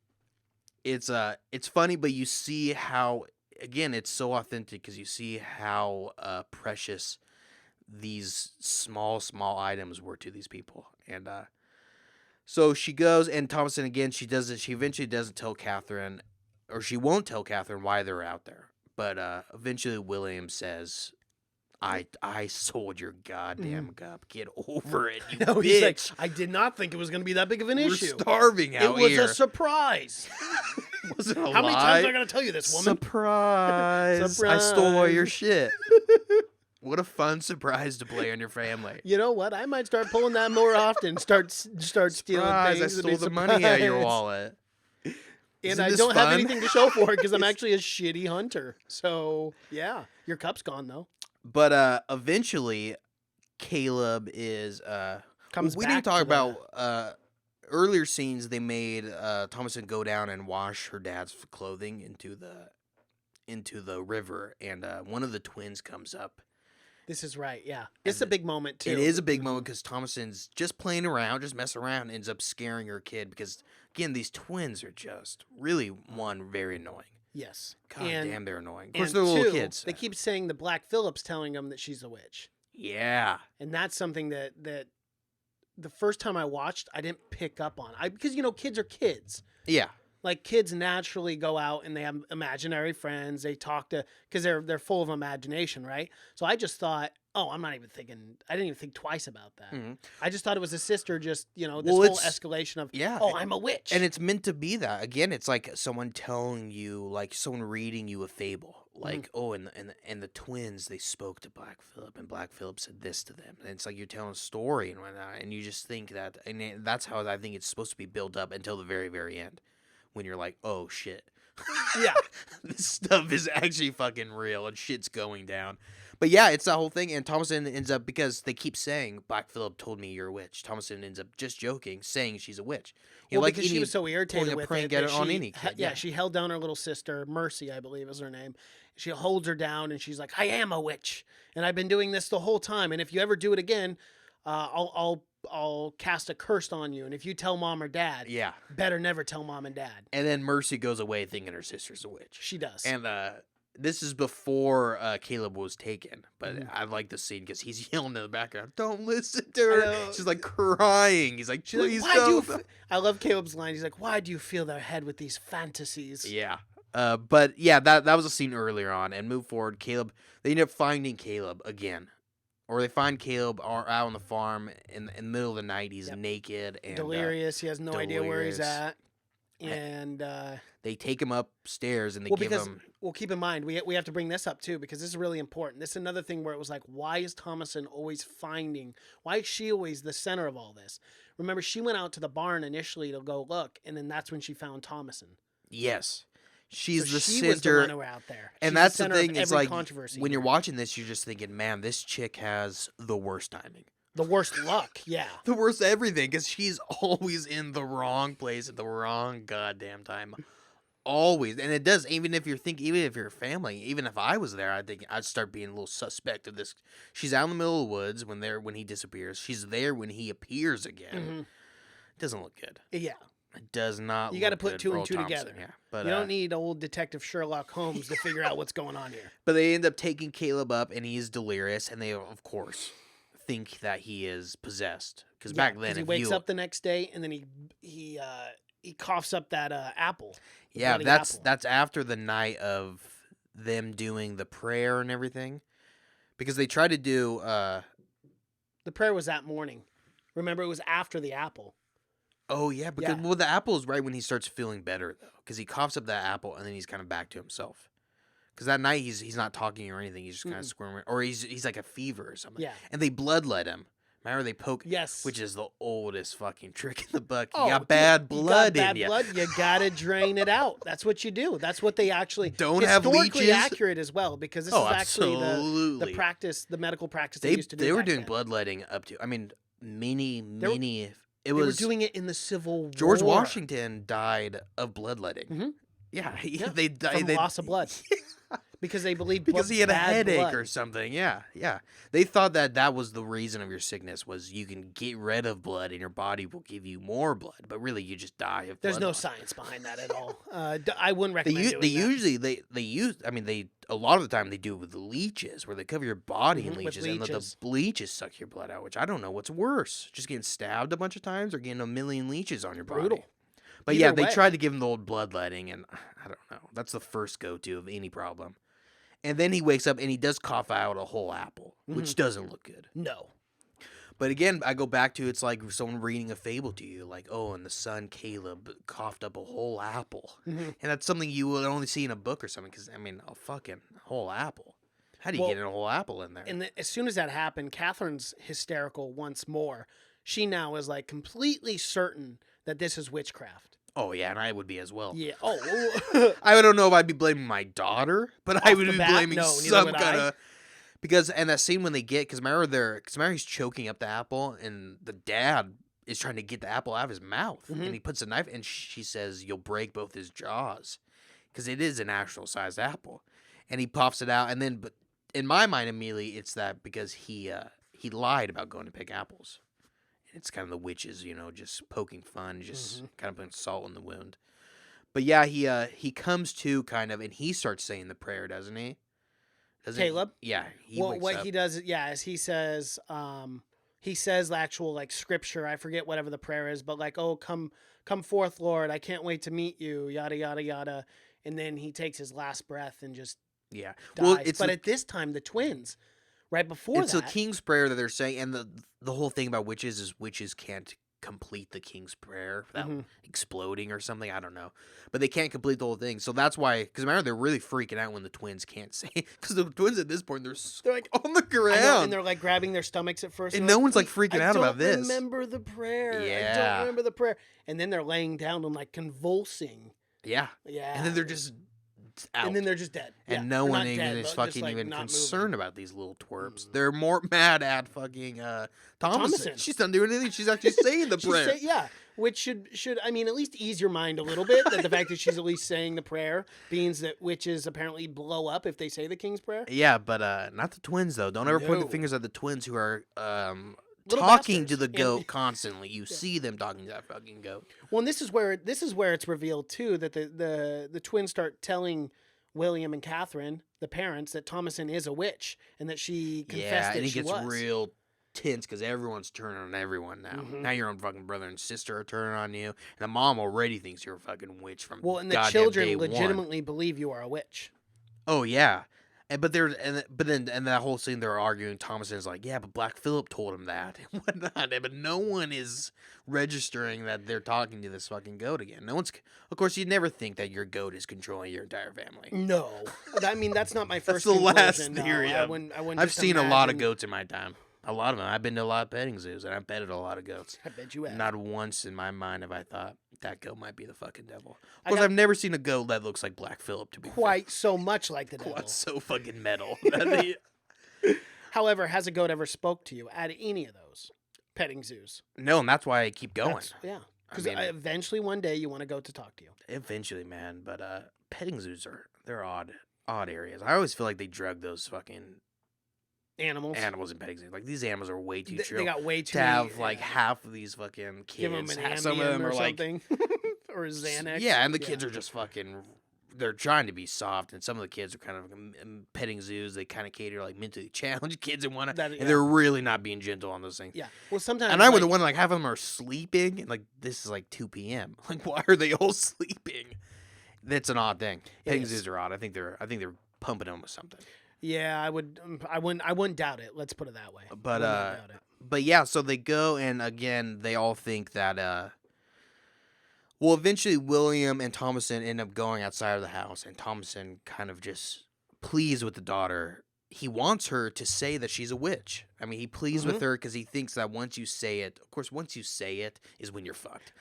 funny, but you see how, again, it's so authentic because you see how precious these small items were to these people. And so she goes, and Thomason, again, she eventually doesn't tell Catherine, or she won't tell Catherine why they're out there. But eventually William says, I sold your goddamn cup. Get over it, you bitch. He's like, I did not think it was going to be that big of an We're issue. starving out It was here. a surprise. Was it a How many lie? times am I going to tell you this, woman? Surprise. I stole all your shit. What a fun surprise to play on your family. You know what? I might start pulling that more often. Start stealing Surprise, things. I stole the money out of your wallet. And Isn't I this don't have fun? anything to show for it because I'm actually a shitty hunter. So, yeah. Your cup's gone, though. But eventually, Caleb is... Comes we back didn't talk to the- about... earlier scenes, they made Thomason go down and wash her dad's clothing into the river. And one of the twins comes up. This is right, yeah. It's a big moment, too. It is a big moment because Thomason's just playing around, just messing around, ends up scaring her kid because, again, these twins are just really, one, very annoying. Yes. God damn, they're annoying. Of And course, they're little two, kids. They keep saying that Black Phillip's telling them that she's a witch. Yeah. And that's something that the first time I watched, I didn't pick up on. Because, kids are kids. Yeah. Like, kids naturally go out and they have imaginary friends. They talk to, because they're full of imagination, right? So I just thought, I didn't even think twice about that. Mhm. I just thought it was a sister this Well, whole it's- escalation of, yeah, I'm a witch. And it's meant to be that. Again, it's like someone telling you, like someone reading you a fable. Like, and the twins, they spoke to Black Phillip, and Black Phillip said this to them. And it's like you're telling a story and whatnot, and you just think that, and that's how I think it's supposed to be built up until the very, very end. When you're like, oh, shit. Yeah. This stuff is actually fucking real, and shit's going down. But yeah, it's that whole thing, and Thomason ends up, because they keep saying, Black Phillip told me you're a witch. Thomason ends up just joking, saying she's a witch. Because she was so irritated pulling a with prank it. at that on she- any kid. Yeah, she held down her little sister, Mercy, I believe is her name. She holds her down, and she's like, I am a witch, and I've been doing this the whole time, and if you ever do it again, I'll cast a curse on you, and if you tell mom or dad, Yeah. better never tell mom and dad. And then Mercy goes away thinking her sister's a witch. She does. And this is before Caleb was taken. But Mm-hmm. I like the scene because he's yelling in the background, don't listen to I her. know. She's like crying. He's like, She's like, please why do you don't. I love Caleb's line. He's like, why do you fill their head with these fantasies? Yeah. But yeah, that was a scene earlier on. And move forward, Caleb, they end up finding Caleb again. Or they find Caleb out on the farm in the middle of the night. He's naked and Delirious. He has no idea where he's delirious. at. And they take him upstairs and they well, give because him. well, keep in mind we have to bring this up too because this is really important. This is another thing where it was like, why is Thomason always finding? Why is she always the center of all this? Remember, she went out to the barn initially to go look, and then that's when she found Thomason. Yes, she's the she center. was the one who out there, And She's that's the center of thing. It's every like controversy when you're here. watching this, you're just thinking, man, this chick has the worst timing. The worst luck, yeah. The worst everything, because she's always in the wrong place at the wrong goddamn time. Always. And it does, even if you're family, even if I was there, I think I'd start being a little suspect of this. She's out in the middle of the woods when he disappears. She's there when he appears again. Mm-hmm. It doesn't look good. Yeah. It does not You got gotta to put two and two together. Yeah. But You don't need old Detective Sherlock Holmes to figure out what's going on here. But they end up taking Caleb up, and he's delirious, and they, of course, think that he is possessed. Because back then, he if wakes you, up the next day and then he coughs up that apple. the yeah, bloody that's apple. that's after the night of them doing the prayer and everything, because they try to do. The prayer was that morning. Remember, it was after the apple. Oh yeah, because Yeah. well, the apple is right when he starts feeling better though, because he coughs up that apple and then he's kind of back to himself. Because that night he's not talking or anything. He's just kind of squirming, or he's like a fever or something. Yeah. And they bloodlet him. Remember they poke? Yes. Which is the oldest fucking trick in the book. You Oh, got dude, bad blood you got bad in you. blood, you gotta drain it out. That's what you do. That's what they actually Don't have historically leeches? accurate as well, because this Oh, is actually the absolutely. practice, the medical practice they used to do. They were back doing then. bloodletting up to. I mean, many. It They was were doing it in the Civil War. George Washington died of bloodletting. Mhm. Yeah, Yeah, they died from loss of blood. Because they believed because he had a bad headache blood. or something. Yeah. They thought that was the reason of your sickness was you can get rid of blood and your body will give you more blood, but really you just die of. There's blood no loss. science behind that at all. I wouldn't They recommend doing that. usually they use. I mean, they a lot of the time they do it with leeches, where they cover your body in Mhm, with leeches, and the leeches. leeches suck your blood out. Which I don't know what's worse, just getting stabbed a bunch of times or getting a million leeches on your body. Brutal. But Either yeah, they way. tried to give him the old bloodletting, and I don't know. That's the first go-to of any problem. And then he wakes up and he does cough out a whole apple, which doesn't look good. No. But again, I go back to it's like someone reading a fable to you, like, oh, and the son Caleb coughed up a whole apple. Mhm. And that's something you would only see in a book or something, because, I mean, a fucking whole apple. How do you Well, get a whole apple in there? And as soon as that happened, Catherine's hysterical once more. She now is like completely certain that this is witchcraft. Oh, yeah, and I would be as well. Yeah. Oh. I don't know if I'd be blaming my daughter, but I Off would the be bat? blaming No, neither some would kind I. of. Because, and that scene when they get, because Mary's choking up the apple, and the dad is trying to get the apple out of his mouth, Mhm. and he puts a knife, and she says, "You'll break both his jaws," because it is an actual sized apple, and he pops it out, and then, but in my mind, immediately it's that because he lied about going to pick apples. It's kind of the witches, just poking fun, just kind of putting salt in the wound. But yeah, he comes to kind of, and he starts saying the prayer, doesn't he? Caleb? Yeah. He Well, wakes what up. he does, is he says the actual like scripture. I forget whatever the prayer is, but like, oh, come forth, Lord. I can't wait to meet you. Yada yada yada. And then he takes his last breath and just Yeah. dies. Well, it's but the, at this time, the twins, right before it's that, the king's prayer that they're saying, and the whole thing about witches is witches can't complete the king's prayer without exploding or something. I don't know, but they can't complete the whole thing. So that's why, because remember, they're really freaking out when the twins can't say, because the twins at this point they're like on the I know, ground, and they're like grabbing their stomachs at first, and no one's like "Wait, freaking out about this. I don't remember the prayer. I Yeah. don't remember the prayer. And then they're laying down and like convulsing. Yeah, Yeah. and then they're just out. And then they're just dead. And Yeah, no or one not even dead, is but just, fucking like, even not concerned moving. about these little twerps. They're more mad at fucking Thomason. Thomason. She's not doing anything. She's actually saying the She's prayer. which should I mean at least ease your mind a little bit that the fact that she's at least saying the prayer means that witches apparently blow up if they say the king's prayer. Yeah, but not the twins though. Don't ever point the No. fingers at the twins who are Little talking to bastards. the And- goat constantly. You see them talking to that fucking goat. Well, and this is where it's revealed too that the twins start telling William and Catherine, the parents, that Thomason is a witch and that she confessed Yeah, that and it she gets was. real tense because everyone's turning on everyone now. Mhm. Now your own fucking brother and sister are turning on you, and the mom already thinks you're a fucking witch from Well, and the goddamn children day one. legitimately believe you are a witch. Oh yeah, but that whole scene they're arguing. Thomason's like, yeah, but Black Phillip told him that and whatnot. But no one is registering that they're talking to this fucking goat again. No one's. Of course, you'd never think that your goat is controlling your entire family. No, I mean that's not my first. That's the last conclusion, no. theory. I wouldn't I've just seen a lot of imagine- goats in my time. A lot of them. I've been to a lot of petting zoos, and I've petted a lot of goats. I bet you have. Not once in my mind have I thought that goat might be the fucking devil. I Of course, got- I've never seen a goat that looks like Black Phillip. To be Quite so much like the fair. devil. Quite so fucking metal. However, has a goat ever spoke to you at any of those petting zoos? No, and that's why I keep going. Yeah, I because mean- eventually one day you want a goat to talk to you. Eventually, man. But petting zoos they're odd areas. I always feel like they drug those fucking Animals. animals in petting zoos. Like these animals are way too They chill got way too to have many, like yeah. half of these fucking kids. Give them an Some of Ambien them or are like something, or a Xanax. yeah, and the kids are just fucking. They're trying to be soft, and some of the kids are kind of petting zoos. They kind of cater like mentally challenged kids and want That- to, yeah. and they're really not being gentle on those things. Yeah. Well, sometimes. And I would like, wonder, like half of them are sleeping, and like this is like 2 p.m. Like, why are they all sleeping? That's an odd thing. Petting is. zoos are odd. I think they're pumping them with something. Yeah, I would. I wouldn't doubt it. Let's put it that way. But Would not doubt it. but yeah, so they go, and again, they all think that well, eventually William and Thomason end up going outside of the house, and Thomason kind of just pleased with the daughter. he wants her to say that she's a witch. I mean, he pleads with her because he thinks that once you say it, of course, once you say it is when you're fucked.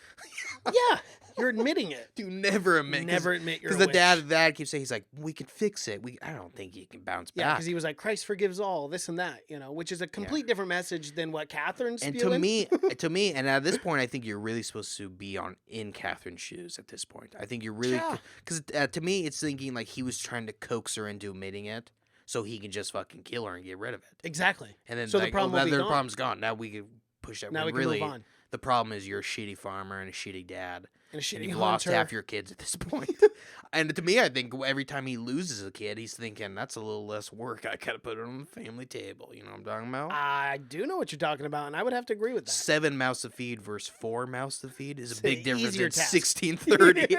Yeah, you're admitting it. You never admit. Never admit you're a Because the witch. dad keeps saying, he's like, we can fix it. I don't think you can bounce Yeah, back. because he was like, Christ forgives all, this and that, which is a complete different message than what Catherine's And spewing. to me, and at this point, I think you're really supposed to be in Catherine's shoes at this point. I think you're really, because to me, it's thinking like he was trying to coax her into admitting it, so he can just fucking kill her and get rid of it. Exactly. And then So the problem will be the gone. problem's gone. Now we can push that. Now when we can really, move on. The problem is you're a shitty farmer and a shitty dad. And a shitty you've lost hunter. half your kids at this point. And to me, I think every time he loses a kid, he's thinking, that's a little less work. I gotta put it on the family table. You know what I'm talking about? I do know what you're talking about, and I would have to agree with that. 7 mouths to feed versus 4 mouths to feed is a It's big an difference easier in task. 1630.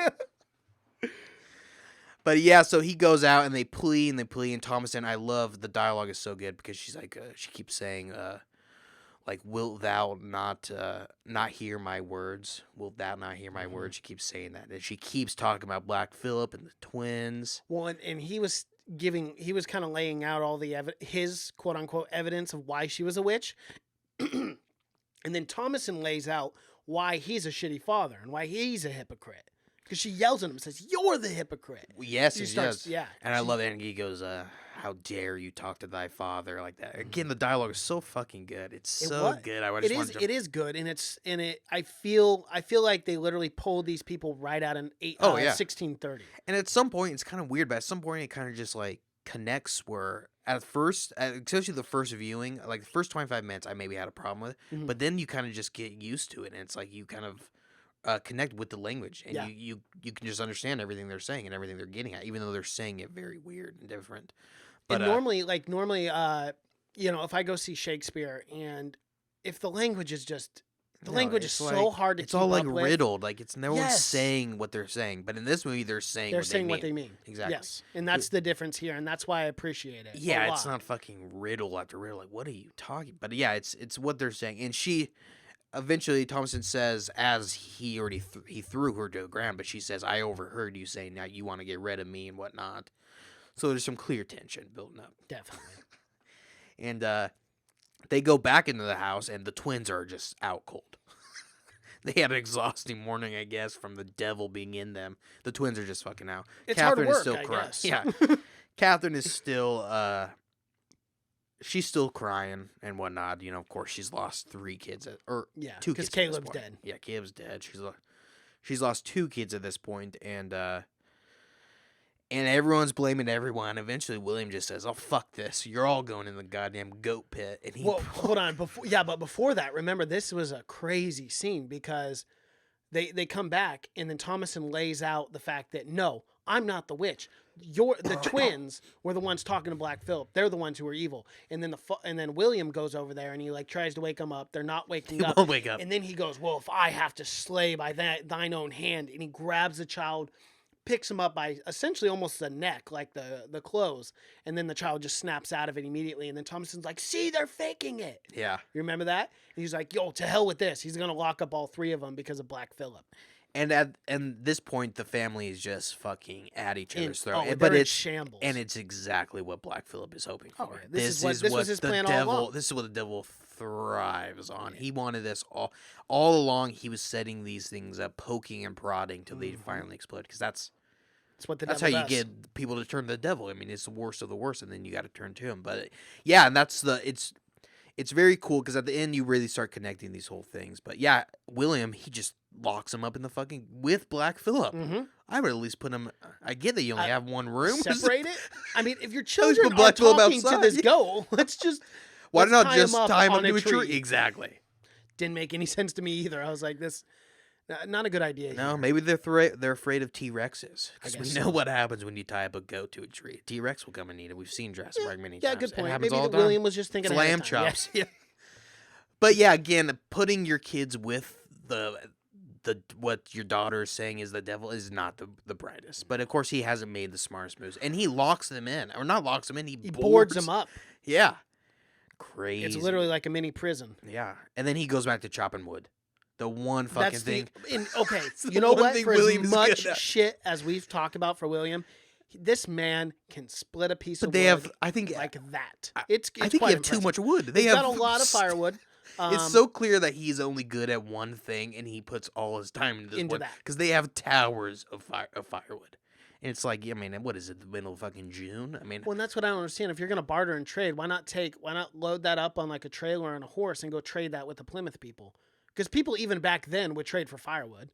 But yeah, so he goes out and they plea and Thomason, I love the dialogue is so good because she's like, she keeps saying, like, wilt thou not hear my words? Wilt thou not hear my words? She keeps saying that. And she keeps talking about Black Phillip and the twins. Well, and he was kind of laying out all the his quote unquote evidence of why she was a witch. And then Thomason lays out why he's a shitty father and why he's a hypocrite. Because she yells at him and says, "You're the hypocrite." Yes, She he starts- does. yeah. And I love it. And he goes, how dare you talk to thy father like that? Again, the dialogue is so fucking good. It's so good. It is good, and I feel like they literally pulled these people right out in 1630. And at some point, it's kind of weird, but at some point, it kind of just like connects where at first, especially the first viewing, like the first 25 minutes, I maybe had a problem with, but then you kind of just get used to it, and it's like you kind of connect with the language, and you can just understand everything they're saying and everything they're getting at, even though they're saying it very weird and different. But And normally, if I go see Shakespeare, and if the language is just language is so hard to it's keep all like up with. riddled, like it's no one's Yes. saying what they're saying, but in this movie they're saying what they mean. Exactly. Yes, and that's the difference here, and that's why I appreciate it. Yeah, a it's lot. not fucking riddle after riddle. Like, what are you talking? But yeah, it's what they're saying. And she, eventually, Thomason says, as he already he threw her to the ground, but she says, "I overheard you saying now you want to get rid of me and whatnot." So there's some clear tension building up. Definitely. And they go back into the house, and the twins are just out cold. They had an exhausting morning, I guess, from the devil being in them. The twins are just fucking out. It's Catherine hard is work, still I crying. guess. Yeah, Catherine is still she's still crying and whatnot. You know, of course, she's lost 3 kids, or Yeah, 2 because kids. at this Caleb's point. dead. Yeah, Caleb's dead. She's lost 2 kids at this point, and everyone's blaming everyone. Eventually, William just says, "Oh, fuck this! You're all going in the goddamn goat pit." And he, Well, hold on. But before that, remember, this was a crazy scene because they come back, and then Thomason lays out the fact that, no, I'm not the witch. The twins were the ones talking to Black Phillip. They're the ones who are evil. And then William goes over there and he like tries to wake them up. They're not waking up. won't wake up. And then he goes, "Well, if I have to slay by thine own hand," and he grabs the child, picks him up by essentially almost the neck, like the clothes, and then the child just snaps out of it immediately. And then Thomason's like, "See, they're faking it." yeah. You remember that? And he's like, "Yo, to hell with this." He's gonna lock up all 3 of them because of Black Phillip. And at this point, the family is just fucking at each other's throat. they're But in it's shambles. and it's exactly what Black Phillip is hoping for. Oh, yeah. This was his the plan all devil. along. This is what the devil thrives on. He wanted this all along. He was setting these things up, poking and prodding till they finally explode. Because that's what the how devil you does. get people to turn to the devil. I mean, it's the worst of the worst, and then you got to turn to him. But yeah, and it's very cool because at the end you really start connecting these whole things. But yeah, William, he just locks him up in the fucking with Black Phillip. I would at least put him. I get that you only have one room. Separate it. I mean, if your put children are Black Phillip talking to outside. this goat, let's just Why let's not tie just up tie him on up to a tree? Exactly. Didn't make any sense to me either. I was like, this, not a good idea. No, here. maybe they're afraid of T-Rexes because we guess know so. what happens when you tie up a goat to a tree. T-Rex will come and eat it. We've seen Jurassic Park many Yeah, times. good It point. happens Maybe all that the time. William was just thinking It's ahead lamb of time. chops. Yeah. But yeah, again, putting your kids with the what your daughter is saying is the devil is not the brightest. But of course, he hasn't made the smartest moves, and he locks them in, or not locks them in. He boards them up. Yeah, crazy. It's literally like a mini prison. Yeah, and then he goes back to chopping wood. The one fucking thing. Okay, It's the you know one what? thing For William as is much good at. shit as we've talked about for William, This man can split a piece But of they wood have, I think, like that. I It's think they quite have too impressive. much wood. They He's have got a lot of firewood. It's so clear that he's only good at one thing, and he puts all his time into this Into one that. because they have towers of firewood. And it's like, I mean, what is it? The middle of fucking June? I mean, Well, and that's what I don't understand. If you're gonna barter and trade, why not load that up on like a trailer and a horse and go trade that with the Plymouth people? Because people even back then would trade for firewood.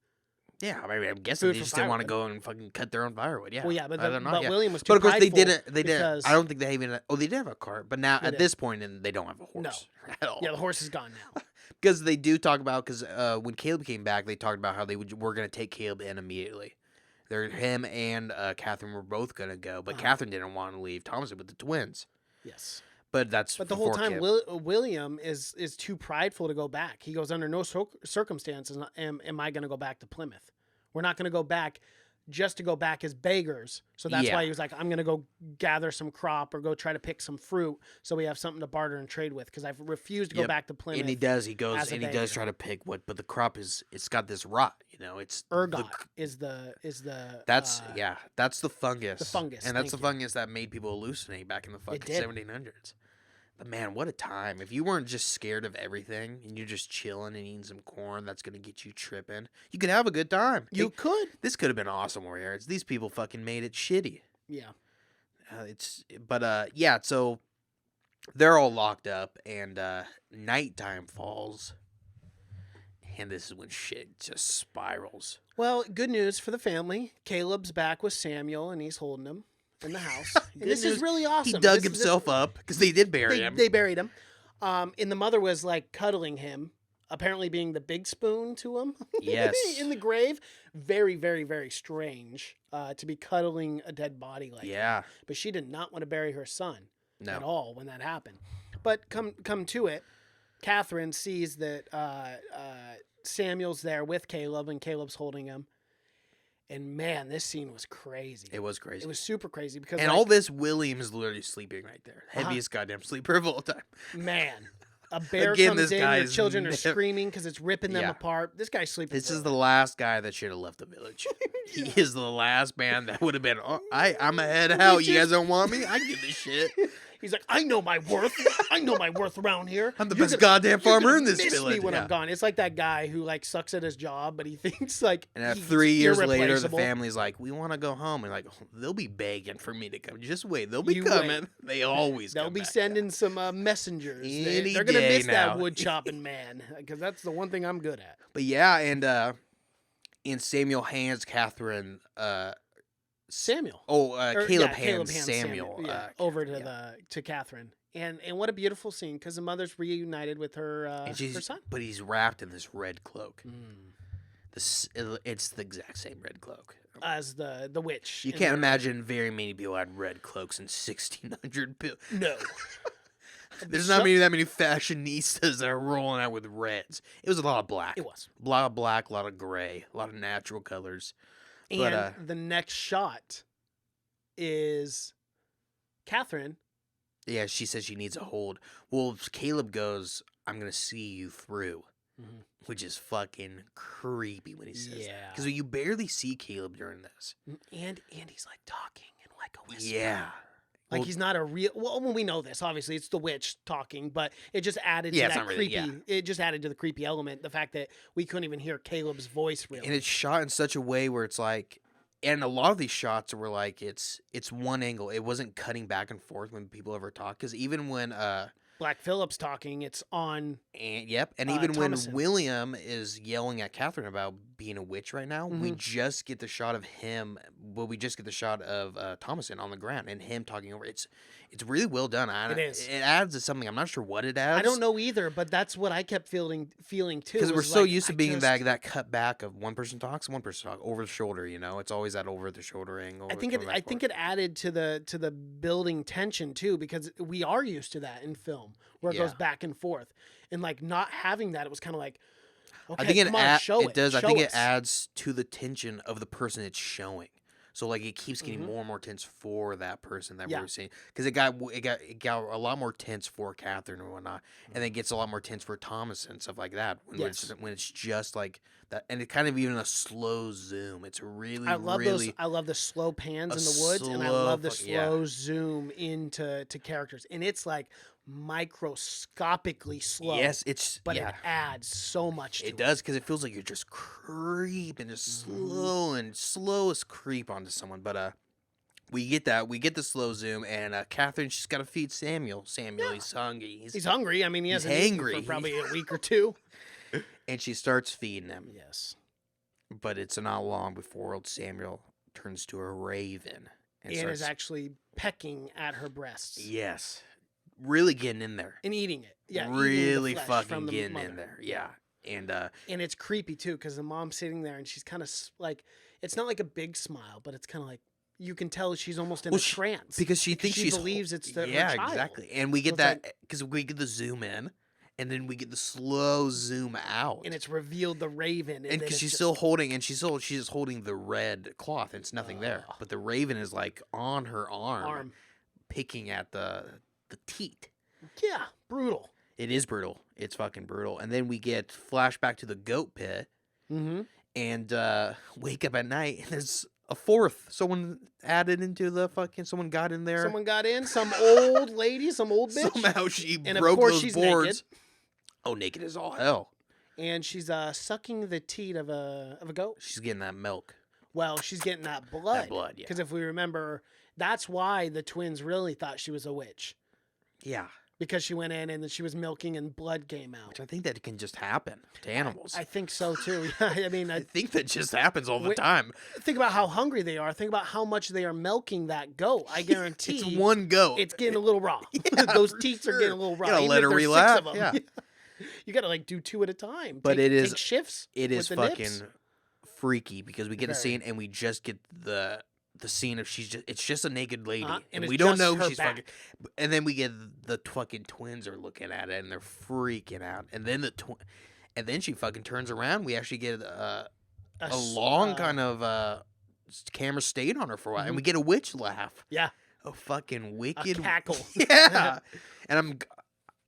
yeah, I mean, I'm guessing Food they for just didn't want to firewood. go and fucking cut their own firewood. Yeah. Well, yeah, but I don't know, but yeah. William was too But of course, they prideful didn't. They didn't. because- I don't think they even. Oh, they did have a cart, but now They at did. this point, they don't have a No. horse at all. Yeah, the horse is gone now. Because they do talk about when Caleb came back, they talked about how were going to take Caleb in immediately. Him and Catherine were both going to go, but Catherine didn't want to leave Thomason with the twins. Yes. But that's But the whole before time, Caleb. William is too prideful to go back. He goes, under no circumstances am I going to go back to Plymouth. We're not going to go back just to go back as beggars. So that's Yeah. why he was like, I'm going to go gather some crop or go try to pick some fruit so we have something to barter and trade with because I've refused to go Yep. back to Plymouth. And he does. He goes as a and he does beggar. try to pick but the crop it's got this rot. It's Ergot is the That's that's the fungus. the fungus, and that's the thank you. fungus that made people hallucinate back in the fucking did. 1700s. But man, what a time! If you weren't just scared of everything and you're just chilling and eating some corn, that's gonna get you tripping. You could have a good time. You could. This could have been awesome, Warriors. These people fucking made it shitty. Yeah. So they're all locked up, and nighttime falls, and this is when shit just spirals. Well, good news for the family. Caleb's back with Samuel and he's holding him in the house. And Good this news. is really awesome. He dug This- himself up because they did bury him. They buried him. And the mother was like cuddling him, apparently being the big spoon to him. Yes. In the grave. Very, very, very strange to be cuddling a dead body like that. Yeah. But she did not want to bury her son at No. all when that happened. But come to it, Catherine sees that Samuel's there with Caleb and Caleb's holding him. And man, this scene was crazy. It was crazy. It was super crazy because And all this, William is literally sleeping right there. Heaviest goddamn sleeper of all time. man, a bear Again, comes this in, guy your is children are never- screaming because it's ripping them Yeah. apart. This guy's sleeping. This is good. the last guy that should have left the village. He is the last man that would have been, I'm ahead of hell. You guys don't want me? I can give this shit. He's like, I know my worth. I know my worth around here. I'm the You're best gonna- goddamn you're farmer gonna in this miss village. me when Yeah. I'm gone. It's like that guy who like sucks at his job, but he thinks like. And at he's 3 years later, the irreplaceable. family's like, we want to go home. And like, they'll be begging for me to come. Just wait. They'll be You coming. wait. They always They'll come be back. sending some messengers. Any They're gonna day miss now. that wood chopping man because that's the one thing I'm good at. But yeah, and Samuel hands Catherine. Samuel. Caleb Yeah, hands Samuel. Over to Catherine. And what a beautiful scene because the mother's reunited with her and she's, her son. but he's wrapped in this red cloak. Mm. It's the exact same red cloak. As the witch. You in can't the- imagine very many people had red cloaks in 1600. No. There's not that many fashionistas that are rolling out with reds. It was a lot of black. It was. A lot of black, a lot of gray, a lot of natural colors. And But, the next shot is Catherine. Yeah, she says she needs a hold. Well, Caleb goes, I'm going to see you through, which is fucking creepy when he says that. Yeah. Because you barely see Caleb during this. And he's like talking in like a whisper. Yeah. Like Well, he's not a real. Well, we know this. Obviously, it's the witch talking, but it just added Yeah, to it's that not really- creepy. yeah. It just added to the creepy element. The fact that we couldn't even hear Caleb's voice really. And it's shot in such a way where it's like, and a lot of these shots were like, it's one angle. It wasn't cutting back and forth when people ever talk. Because even when Black Phillip's talking, it's on. And even Thomason. when William is yelling at Catherine about being a witch right now, we just get the shot of him. Well, we just get the shot of Thomason on the ground and him talking over. It's really well done. It is. It adds to something. I'm not sure what it adds. I don't know either, but that's what I kept feeling too. Because we're was so like, used to I being just- that cut back of one person talks over the shoulder. It's always that over the shoulder angle. I think it added to the building tension too, because we are used to that in film where it goes Yeah. back and forth, and like not having that, it was kind of like, okay, I think come on, show it does. I show think us. it adds to the tension of the person it's showing. So like it keeps getting more and more tense for that person that Yeah. we're seeing, because it got a lot more tense for Catherine and whatnot, and then it gets a lot more tense for Thomas and stuff like that when it's just like that, and it kind of even a slow zoom. It's really I love really those. I love the slow pans a in the woods, and I slow love the fuck- yeah. slow zoom into characters, and it's like microscopically slow. Yes, it's but yeah. it adds so much to It does, because it feels like you're just creeping, just slow and slowest creep onto someone. But we get the slow zoom, and Catherine, she's got to feed Samuel. He's hungry. He's hungry. I mean, he he's hasn't eaten hangry. for probably a week or two. And she starts feeding him. Yes. But it's not long before old Samuel turns to a raven And is actually pecking at her breasts. Yes, really getting in there. And eating it. Yeah. Really eating the flesh fucking from the getting mother. in there. Yeah. And it's creepy too, because the mom's sitting there and she's kind of like, it's not like a big smile, but it's kind of like, you can tell she's almost in a trance, because she thinks she believes it's her yeah, child. exactly. And we get So it's that because we get the zoom in, and then we get the slow zoom out, and it's revealed the raven, and because she's still holding, and she's just holding the red cloth, and it's nothing there, but the raven is like on her arm. Picking at the teat. Yeah, brutal. It is brutal. It's fucking brutal. And then we get flashback to the goat pit, and wake up at night, and there's a fourth. Someone added into the fucking. Someone got in there. Someone got in. Some old lady, some old bitch. Somehow she and broke of course those she's boards. naked. Oh, naked as all hell. And she's sucking the teat of a goat. She's getting that milk. Well, she's getting that blood. That blood, yeah. Because if we remember, that's why the twins really thought she was a witch. Yeah. Because she went in and then she was milking and blood came out. Which I think that can just happen to animals. I think so too. I mean, I think that just happens all the time. Think about how hungry they are. Think about how much they are milking that goat. I guarantee it's one goat. It's getting a little raw. Yeah, Those for teats sure. are getting a little raw. You gotta even let if her there's relax. 6 of them. Yeah. You gotta like do 2 at a time. But take shifts. It is with the fucking nips. freaky, because we get a scene and we just get the scene of it's just a naked lady, and we it's don't just know her she's back. fucking. And then we get the fucking twins are looking at it and they're freaking out. And then and then she fucking turns around. We actually get a long kind of camera stayed on her for a while, and we get a witch laugh. Yeah. A fucking wicked A cackle. Yeah. And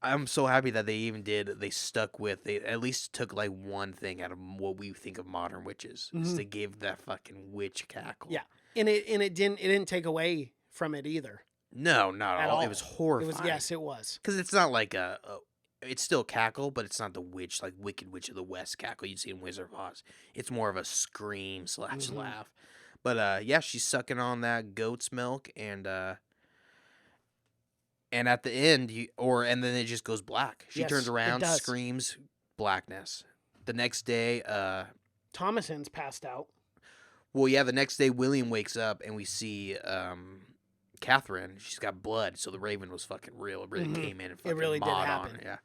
I'm so happy that they stuck with, they at least took like one thing out of what we think of modern witches, is to give that fucking witch cackle. Yeah. And it didn't take away from it either. No, not at all. It was horrifying. It was. Because it's not like it's still cackle, but it's not the witch, like Wicked Witch of the West cackle you'd see in Wizard of Oz. It's more of a scream / laugh. But yeah, she's sucking on that goat's milk, and at the end, and then it just goes black. She turns around, screams, blackness. The next day, Thomason's passed out. Well, yeah, the next day William wakes up and we see Catherine. She's got blood, so the raven was fucking real. It really came in and fucking really did on happen. her. Yeah.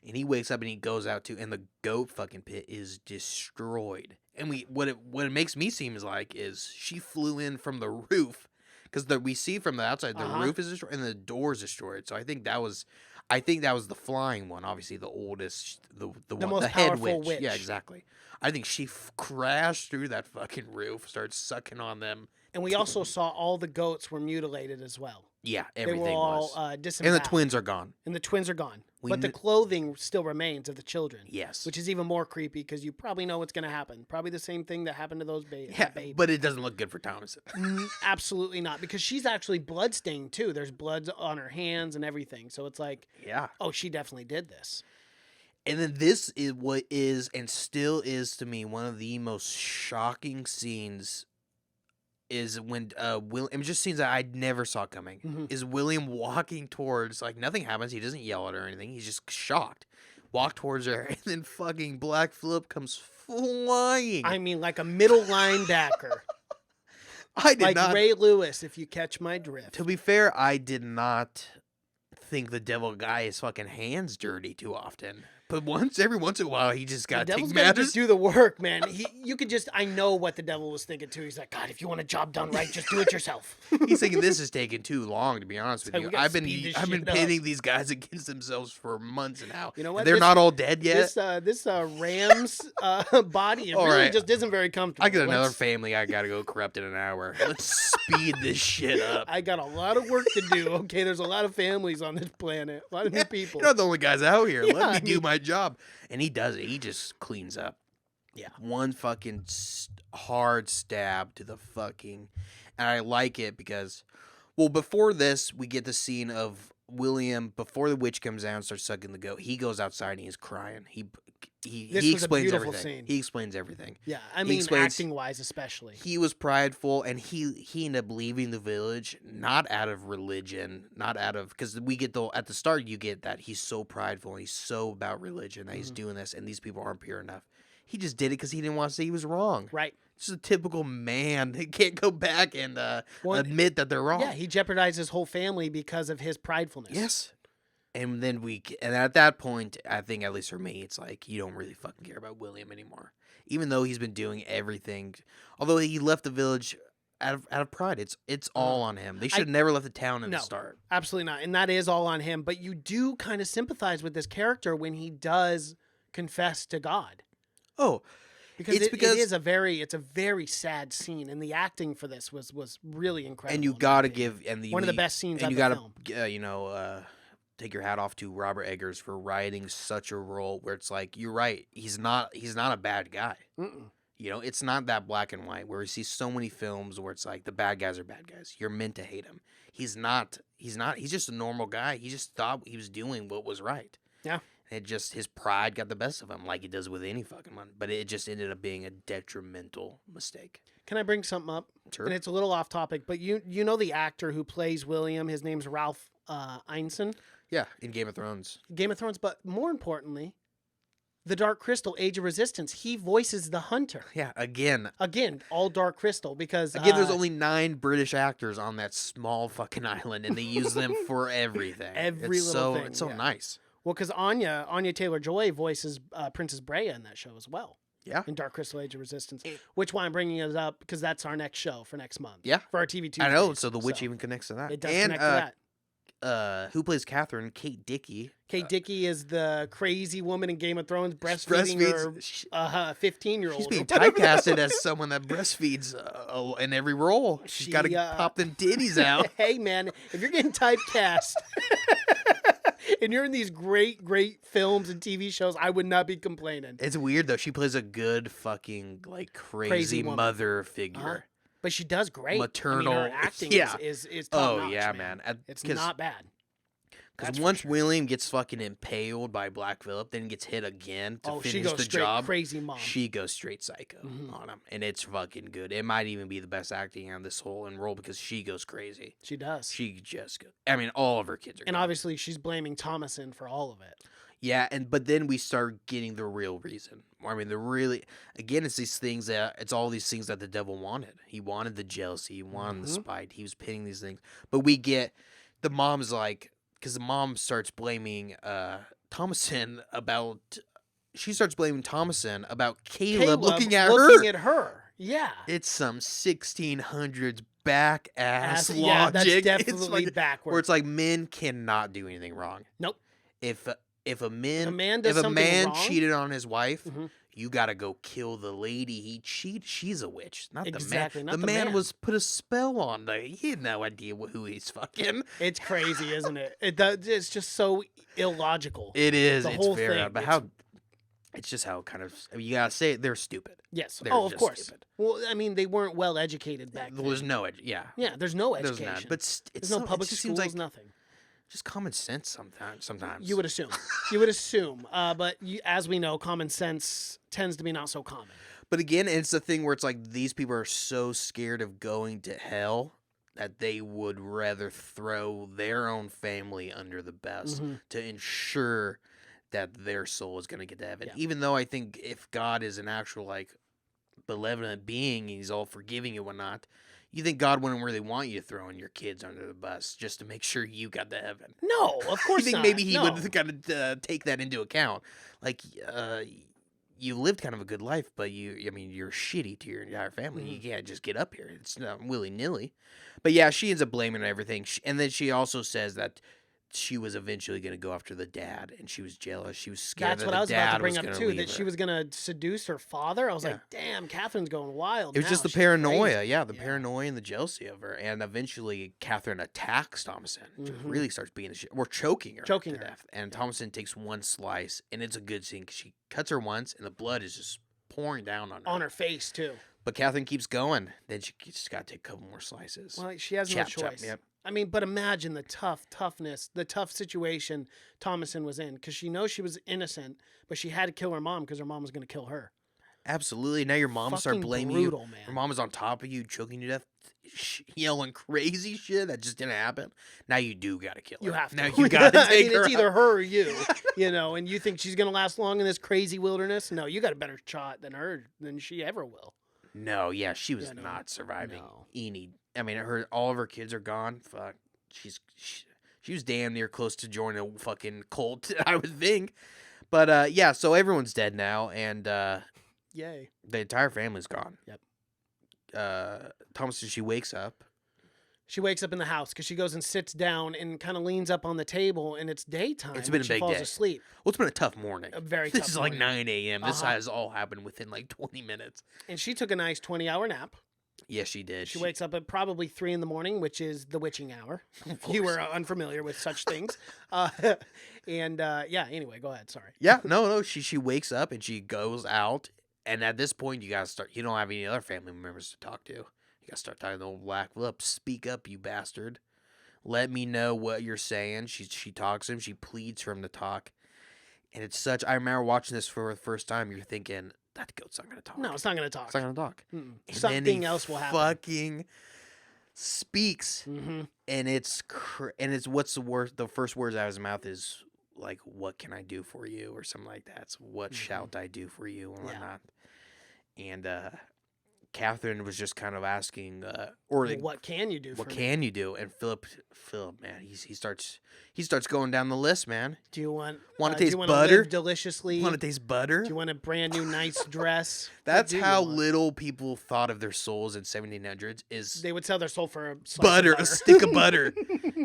And he wakes up and he goes out too, and the goat fucking pit is destroyed. And what it makes me seem is she flew in from the roof, because we see from the outside the roof is destroyed and the door is destroyed. So I think that was the flying one, obviously the oldest, the one, most the head powerful witch. witch. Yeah, exactly. I think she crashed through that fucking roof, started sucking on them. And we also saw all the goats were mutilated as well. Yeah, everything they were all was. disemboweled. And the twins are gone. But the clothing still remains of the children. Yes. Which is even more creepy, because you probably know what's going to happen. Probably the same thing that happened to those babies. Yeah, but it doesn't look good for Thomas. Absolutely not, because she's actually bloodstained too. There's blood on her hands and everything. So it's like, yeah. Oh, she definitely did this. And then this is what is and still is to me one of the most shocking scenes, is when William, just scenes that I never saw coming, is William walking towards, like nothing happens, he doesn't yell at her or anything, he's just shocked. Walk towards her, and then fucking Black Phillip comes flying. I mean, like a middle linebacker. I did like not. Ray Lewis, if you catch my drift. To be fair, I did not think the devil got his fucking hands dirty too often. But every once in a while, he just got The to take devil's got to matters. just do the work, man. You could just, I know what the devil was thinking too. He's like, God, if you want a job done right, just do it yourself. He's thinking this is taking too long, to be honest with like, you. we gotta I've been speed this I've been shit up. pitting these guys against themselves for months now. You know what? They're not all dead yet. This Rams body All really right. just isn't very comfortable. I got another Let's- family I gotta go corrupt in an hour. Let's speed this shit up. I got a lot of work to do. Okay, there's a lot of families on this planet, a lot of new people. You're not the only guys out here. Yeah, Let me I do mean- my job. And he does it. He just cleans up. Yeah. One fucking hard stab to the fucking. And I like it because, well, before this, we get the scene of William, before the witch comes out and starts sucking the goat, he goes outside and he's crying. He This was a explains beautiful everything. scene. He explains everything. Yeah, I He mean, explains- acting wise, especially. He was prideful, and he ended up leaving the village not out of religion, not out of because we get at the start you get that he's so prideful and he's so about religion that he's doing this, and these people aren't pure enough. He just did it because he didn't want to say he was wrong. Right. This is a typical man. He can't go back and admit that they're wrong. Yeah, he jeopardized his whole family because of his pridefulness. Yes. And then and at that point, I think at least for me, it's like you don't really fucking care about William anymore, even though he's been doing everything. Although he left the village out of pride, it's all on him. They should have never left the town in the start. Absolutely not. And that is all on him. But you do kind of sympathize with this character when he does confess to God. Oh, Because It's it because- is it's a very sad scene, and the acting for this was really incredible. and you in my got to opinion. give one of the best scenes and of you the gotta film. take your hat off to Robert Eggers for writing such a role where it's like you're right. He's not a bad guy. Mm-mm. You know, it's not that black and white where you see so many films where it's like the bad guys are bad guys. You're meant to hate him. He's not. He's just a normal guy. He just thought he was doing what was right. Yeah. His pride got the best of him, like it does with any fucking one. But it just ended up being a detrimental mistake. Can I bring something up? Sure. And it's a little off topic, but you know the actor who plays William, his name's Ralph Ineson, Yeah, in Game of Thrones. Game of Thrones, but more importantly, The Dark Crystal, Age of Resistance, he voices the Hunter. Yeah, again, All Dark Crystal, because there's only 9 British actors on that small fucking island, and they use them for everything. Every it's little so, thing, It's so yeah. nice. Well, because Anya Taylor-Joy voices Princess Brea in that show as well. Yeah. In Dark Crystal, Age of Resistance. It- Which why I'm bringing it up, because that's our next show for next month. Yeah. For our TV Tuesdays. I know, so the witch even connects to that. It does and, connect to that. who plays Catherine? Kate Dickey. Kate Dickey is the crazy woman in Game of Thrones breastfeeding her She- 15-year-old. She's being typecasted as someone that breastfeeds in every role. She's got to She, pop them titties out. Hey, man, if you're getting typecast and you're in these great films and TV shows, I would not be complaining. It's weird though. She plays a good fucking like crazy woman. mother figure. Uh-huh. But she does great. Maternal- I mean, her acting yeah. is Oh top-notch, yeah, man. man. It's not bad. Because That's for once sure. William gets fucking impaled by Black Phillip, then gets hit again to Oh, she finish goes the straight job. crazy mom. She goes straight psycho Mhm. on him, and it's fucking good. It might even be the best acting on this whole role because she goes crazy. She does. She just goes. I mean, all of her kids are. And gone. obviously, she's blaming Thomason for all of it. Yeah, but then we start getting the real reason. I mean, it's these things it's all these things that the devil wanted. He wanted the jealousy, he wanted the Mhm. spite. He was pitting these things, but we get the mom's like, because the mom starts blaming Thomason about. She starts blaming Thomason about Caleb looking at her. Yeah. It's some 1600s back ass logic. Yeah, that's It's definitely like, backwards. where it's like men cannot do anything wrong. Nope. If a man man does something wrong- cheated on his wife, Mhm. you gotta go kill the lady he cheated. She's a witch, not Exactly, the man. not the the man man. was put a spell on. He had no idea who he's fucking. It's crazy, isn't it? It's just so illogical. It is. The It's whole very thing, odd, but it's- how? It's just how kind of. I mean, you gotta say it. They're stupid. Yes. They're Oh, of just course. stupid. Well, I mean, they weren't well educated back then. There's no edge. Yeah. Yeah, there's no There's education. not. But it's there's no public it just schools, seems like nothing. just common sense sometimes. You would assume. You would assume. But as we know, common sense tends to be not so common. But again, it's the thing where it's like these people are so scared of going to hell that they would rather throw their own family under the bus Mhm. to ensure that their soul is going to get to heaven. Yeah. Even though I think if God is an actual like benevolent being, he's all forgiving and whatnot, You think God wouldn't really want you throwing your kids under the bus just to make sure you got to heaven? No, of course You think not. maybe he No. would kind of take that into account? Like, you lived kind of a good life, but you're shitty to your entire family. Mm-hmm. You can't just get up here. It's not willy-nilly. But yeah, she ends up blaming everything. And then she also says that she was eventually going to go after the dad, and she was jealous. She was scared That's that what the I was about to dad bring was up gonna too. leave That she her. was gonna seduce her father. I was Yeah. like, damn, Catherine's going wild. It was now. just the She's paranoia, crazy. yeah, the paranoia and the jealousy of her. And eventually, Catherine attacks Thomason. Just Mhm. really starts being we're choking her Choking to her. death. And Thomason takes one slice, and it's a good scene because she cuts her once, and the blood is just pouring down on her. On her face too. But Catherine keeps going. Then she just got to take a couple more slices. Well, she has no Chop, chop, choice. yep. I mean, but imagine the toughness, the tough situation Thomason was in, because she knows she was innocent, but she had to kill her mom because her mom was going to kill her. Absolutely. Now your mom start Fucking blaming brutal, you. man. Your mom is on top of you, choking you to death, yelling crazy shit that just didn't happen. Now you do got to kill her. You have to. Now you got to I take mean, her it's either out. her or you, and you think she's going to last long in this crazy wilderness? No, you got a better shot than she ever will. No, yeah, she was Yeah, no. not surviving No. any. I mean, all of her kids are gone. Fuck, she was damn near close to joining a fucking cult, I would think. But yeah, so everyone's dead now, and Yay. the entire family's gone. Yep. Thomason, she wakes up. She wakes up in the house because she goes and sits down and kind of leans up on the table, and it's daytime. It's been a she big falls day. asleep. Well, it's been a tough morning. A very This tough is like morning. 9 a.m. This Uh-huh. has all happened within like 20 minutes. And she took a nice 20-hour nap. Yes, she did. She wakes up at probably 3 in the morning, which is the witching hour. You were unfamiliar with such things. Yeah, anyway, go ahead. Sorry. Yeah, no. She wakes up and she goes out. And at this point, you gotta start. You don't have any other family members to talk to. You gotta start talking to old Black Phillip. Speak up, you bastard. Let me know what you're saying. She talks to him. She pleads for him to talk. And it's such. I remember watching this for the first time. You're thinking that goat's not gonna talk. No, it's not going to talk. It's not gonna talk. Mm-mm. And Something then he else will happen. Fucking speaks. Mm-hmm. And it's what's the worst? The first words out of his mouth is like, "What can I do for you?" or something like that. So what shalt I do for you and Yeah. whatnot. And Catherine was just kind of asking, or like, What can you do what for me? can you do? And Philip, man, he starts going down the list, man. Do you want Wanna do you taste wanna butter? live deliciously? Want to taste butter? Do you want a brand new nice dress? What That's do you how want? little people thought of their souls in 1700s. Is They would sell their soul for a slice butter, of a stick of butter.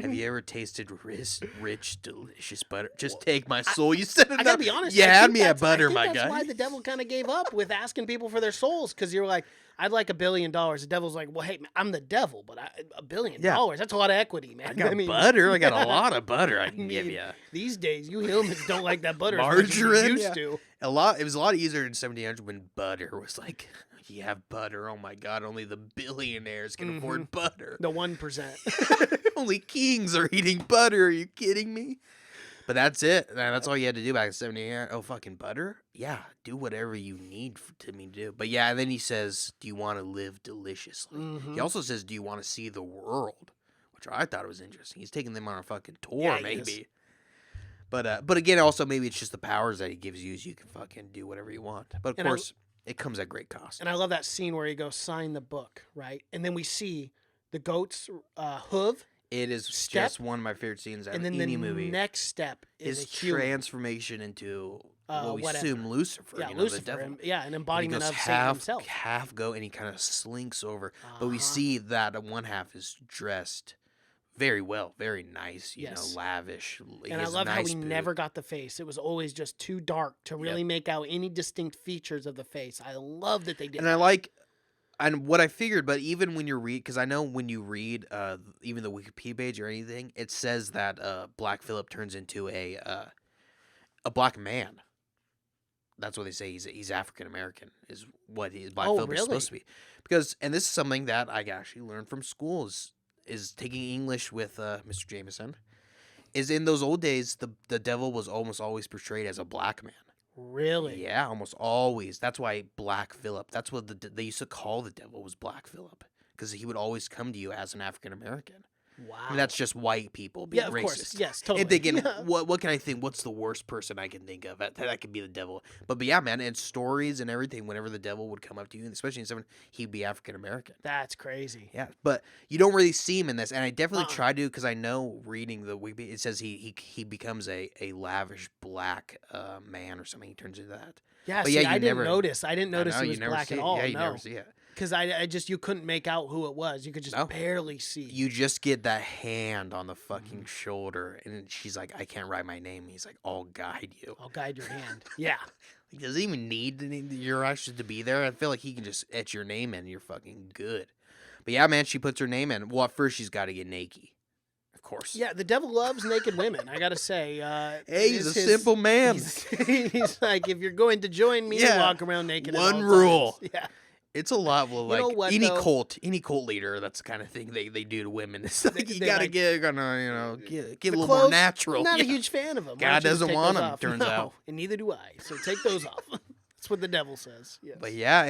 Have you ever tasted rich, delicious butter? Just take my soul. You said it. I gotta be honest. You I had think me at that's- I butter, think my that's guy. why the devil kind of gave up with asking people for their souls, because you're like, I'd like $1 billion. The devil's like, well, hey, man, I'm the devil, but $1 billion. Yeah. That's a lot of equity, man. I got butter. I got a lot of butter I can give mean, you. These days, you humans don't like that butter as much as you Margarine, used yeah. to. It was a lot easier in 1700 when butter was like, you have butter. Oh my God, only the billionaires can afford butter. The 1%. Only kings are eating butter. Are you kidding me? But that's it. That's all you had to do back in 1700. Oh, fucking butter? Yeah, do whatever you need to me to do. But yeah, and then he says, do you want to live deliciously? Mhm. He also says, do you want to see the world? Which I thought was interesting. He's taking them on a fucking tour, Yeah, he maybe. is. But again, also maybe it's just the powers that he gives you, so you can fucking do whatever you want. But of And course, it comes at great cost. And I love that scene where he goes, sign the book, right? And then we see the goat's hoof, It is step, just one of my favorite scenes out and of then any the movie. next step is His a human. transformation into what we whatever. assume Lucifer. Yeah, you know, Lucifer. the devil. An And he embodiment goes of Satan half himself. half goat, and he kind of slinks over. But we Uh-huh. see that one half is dressed very well, very nice. You Yes. know, lavish. He And I has love how nice we boot. never got the face. It was always just too dark to really make out any distinct features of the face. I love that they did And that. I like, and what I figured, but even when you read, because I know when you read even the Wikipedia page or anything, it says that Black Phillip turns into a black man. That's what they say. He's African American is what Black Oh, Phillip is really? supposed to be. Because, and this is something that I actually learned from school is taking English with Mr. Jameson. Is in those old days the devil was almost always portrayed as a black man. Really? Yeah, almost always. That's why Black Phillip. That's what they used to call the devil was Black Phillip, because he would always come to you as an African American. Wow. And that's just white people being Yeah, of racist. course. Yes, totally. And thinking, Yeah. what can I think? What's the worst person I can think of? That could be the devil. But yeah, man, and stories and everything, whenever the devil would come up to you, and especially in 7, he'd be African American. That's crazy. Yeah, but you don't really see him in this, and I definitely Uh-uh. tried to because I know reading the Wiki, it says he becomes a lavish black man or something. He turns into that. Yeah, But see, yeah, I you didn't never- notice. I didn't I notice know, he you was never black see at it. all. Yeah, you no. never see it. Because I just, you couldn't make out who it was. You could just No. barely see. You just get that hand on the fucking shoulder, and she's like, "I can't write my name." He's like, "I'll guide you." I'll guide your hand. Yeah. He doesn't even need your actually to be there. I feel like he can just etch your name in, and you're fucking good. But yeah, man, she puts her name in. Well, at first she's got to get naked, of course. Yeah, the devil loves naked women. I gotta say. Hey, he's a simple man. He's like, if you're going to join me, Yeah. walk around naked. at One all rule. times. Yeah. It's a lot. Well, You know like what, any though? cult leader, that's the kind of thing they do to women. It's like you they gotta like- get get a The little clothes, more natural. Not Yeah. a huge fan of them. God doesn't want 'em, turns out. And neither do I. So take those off. That's what the devil says. Yes. But yeah,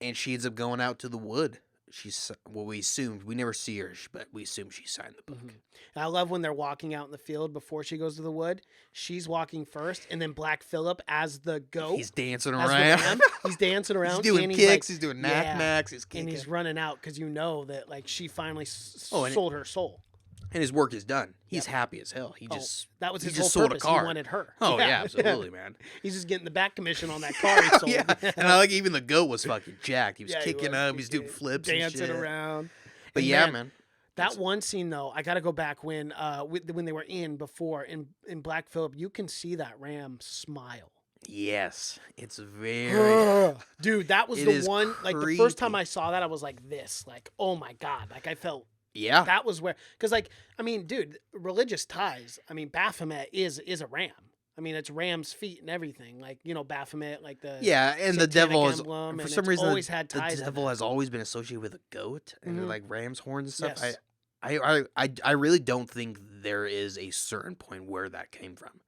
and she ends up going out to the wood. She's we assumed we never see her, but we assume she signed the book. Mhm. And I love when they're walking out in the field before she goes to the wood. She's walking first, and then Black Phillip as the goat. He's dancing as the around. ram, he's dancing around. He's doing and kicks. like- He's doing yeah, knack-knacks. He's kicking. and he's running out because you know that like she finally Oh, and sold her soul. And his work is done. He's Yep. happy as hell. He Oh, just that was he his just whole sold purpose. a car. He wanted her. Oh yeah, absolutely, man. He's just getting the back commission on that car he sold. Yeah, and I like even the goat was fucking jacked. He was Yeah, he kicking was. up. He's doing flips, and dancing shit. around. But And yeah, man. That one scene though, I got to go back when they were in before in Black Phillip, you can see that ram smile. Yes, it's very. Dude, that was It the is one. Like the first time creepy. I saw that, I was like this, like oh my god, like I felt Yeah, that was where because like I mean, dude, religious ties. I mean, Baphomet is a ram. I mean, it's ram's feet and everything. Like you know, Baphomet, like the yeah, and the satanic devil is emblem, for and some it's reason always had the ties to devil that. has always been associated with a goat and Mhm. like ram's horns and stuff. Yes. I really don't think there is a certain point where that came from.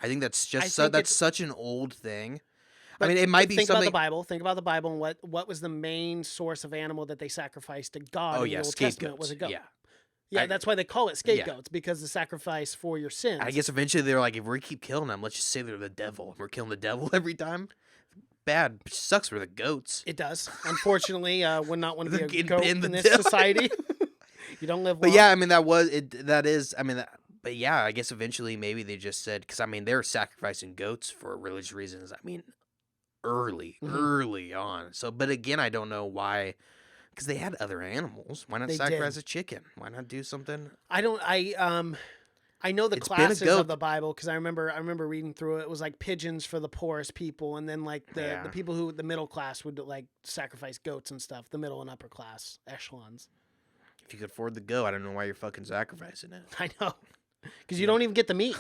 I think that's I just think that's it's- such an old thing. But I mean, it might be think something. about the Bible. Think about the Bible and what was the main source of animal that they sacrificed to God Oh in yeah, the Old Testament was scapegoats. a goat. Yeah, Yeah, I- that's why they call it scapegoats because the sacrifice for your sins. I guess eventually they're like, if we keep killing them, let's just say they're the devil. We're killing the devil every time. Bad sucks for the goats. it does. Unfortunately, would not want to be a Getting goat pinned in to this death. society. You don't live But long. yeah, I mean that was it. That is, I mean, but yeah, I guess eventually maybe they just said because I mean they're sacrificing goats for religious reasons. I mean, early on. So, but again, I don't know why, because they had other animals. Why not They sacrifice did. a chicken? Why not do something? I don't. I know the It's been a classes goat. of the Bible because I remember reading through it. It was like pigeons for the poorest people, and then like the Yeah. people who the middle class would like sacrifice goats and stuff. The middle and upper class echelons. If you could afford the goat, I don't know why you're fucking sacrificing it. I know, because you don't even get the meat.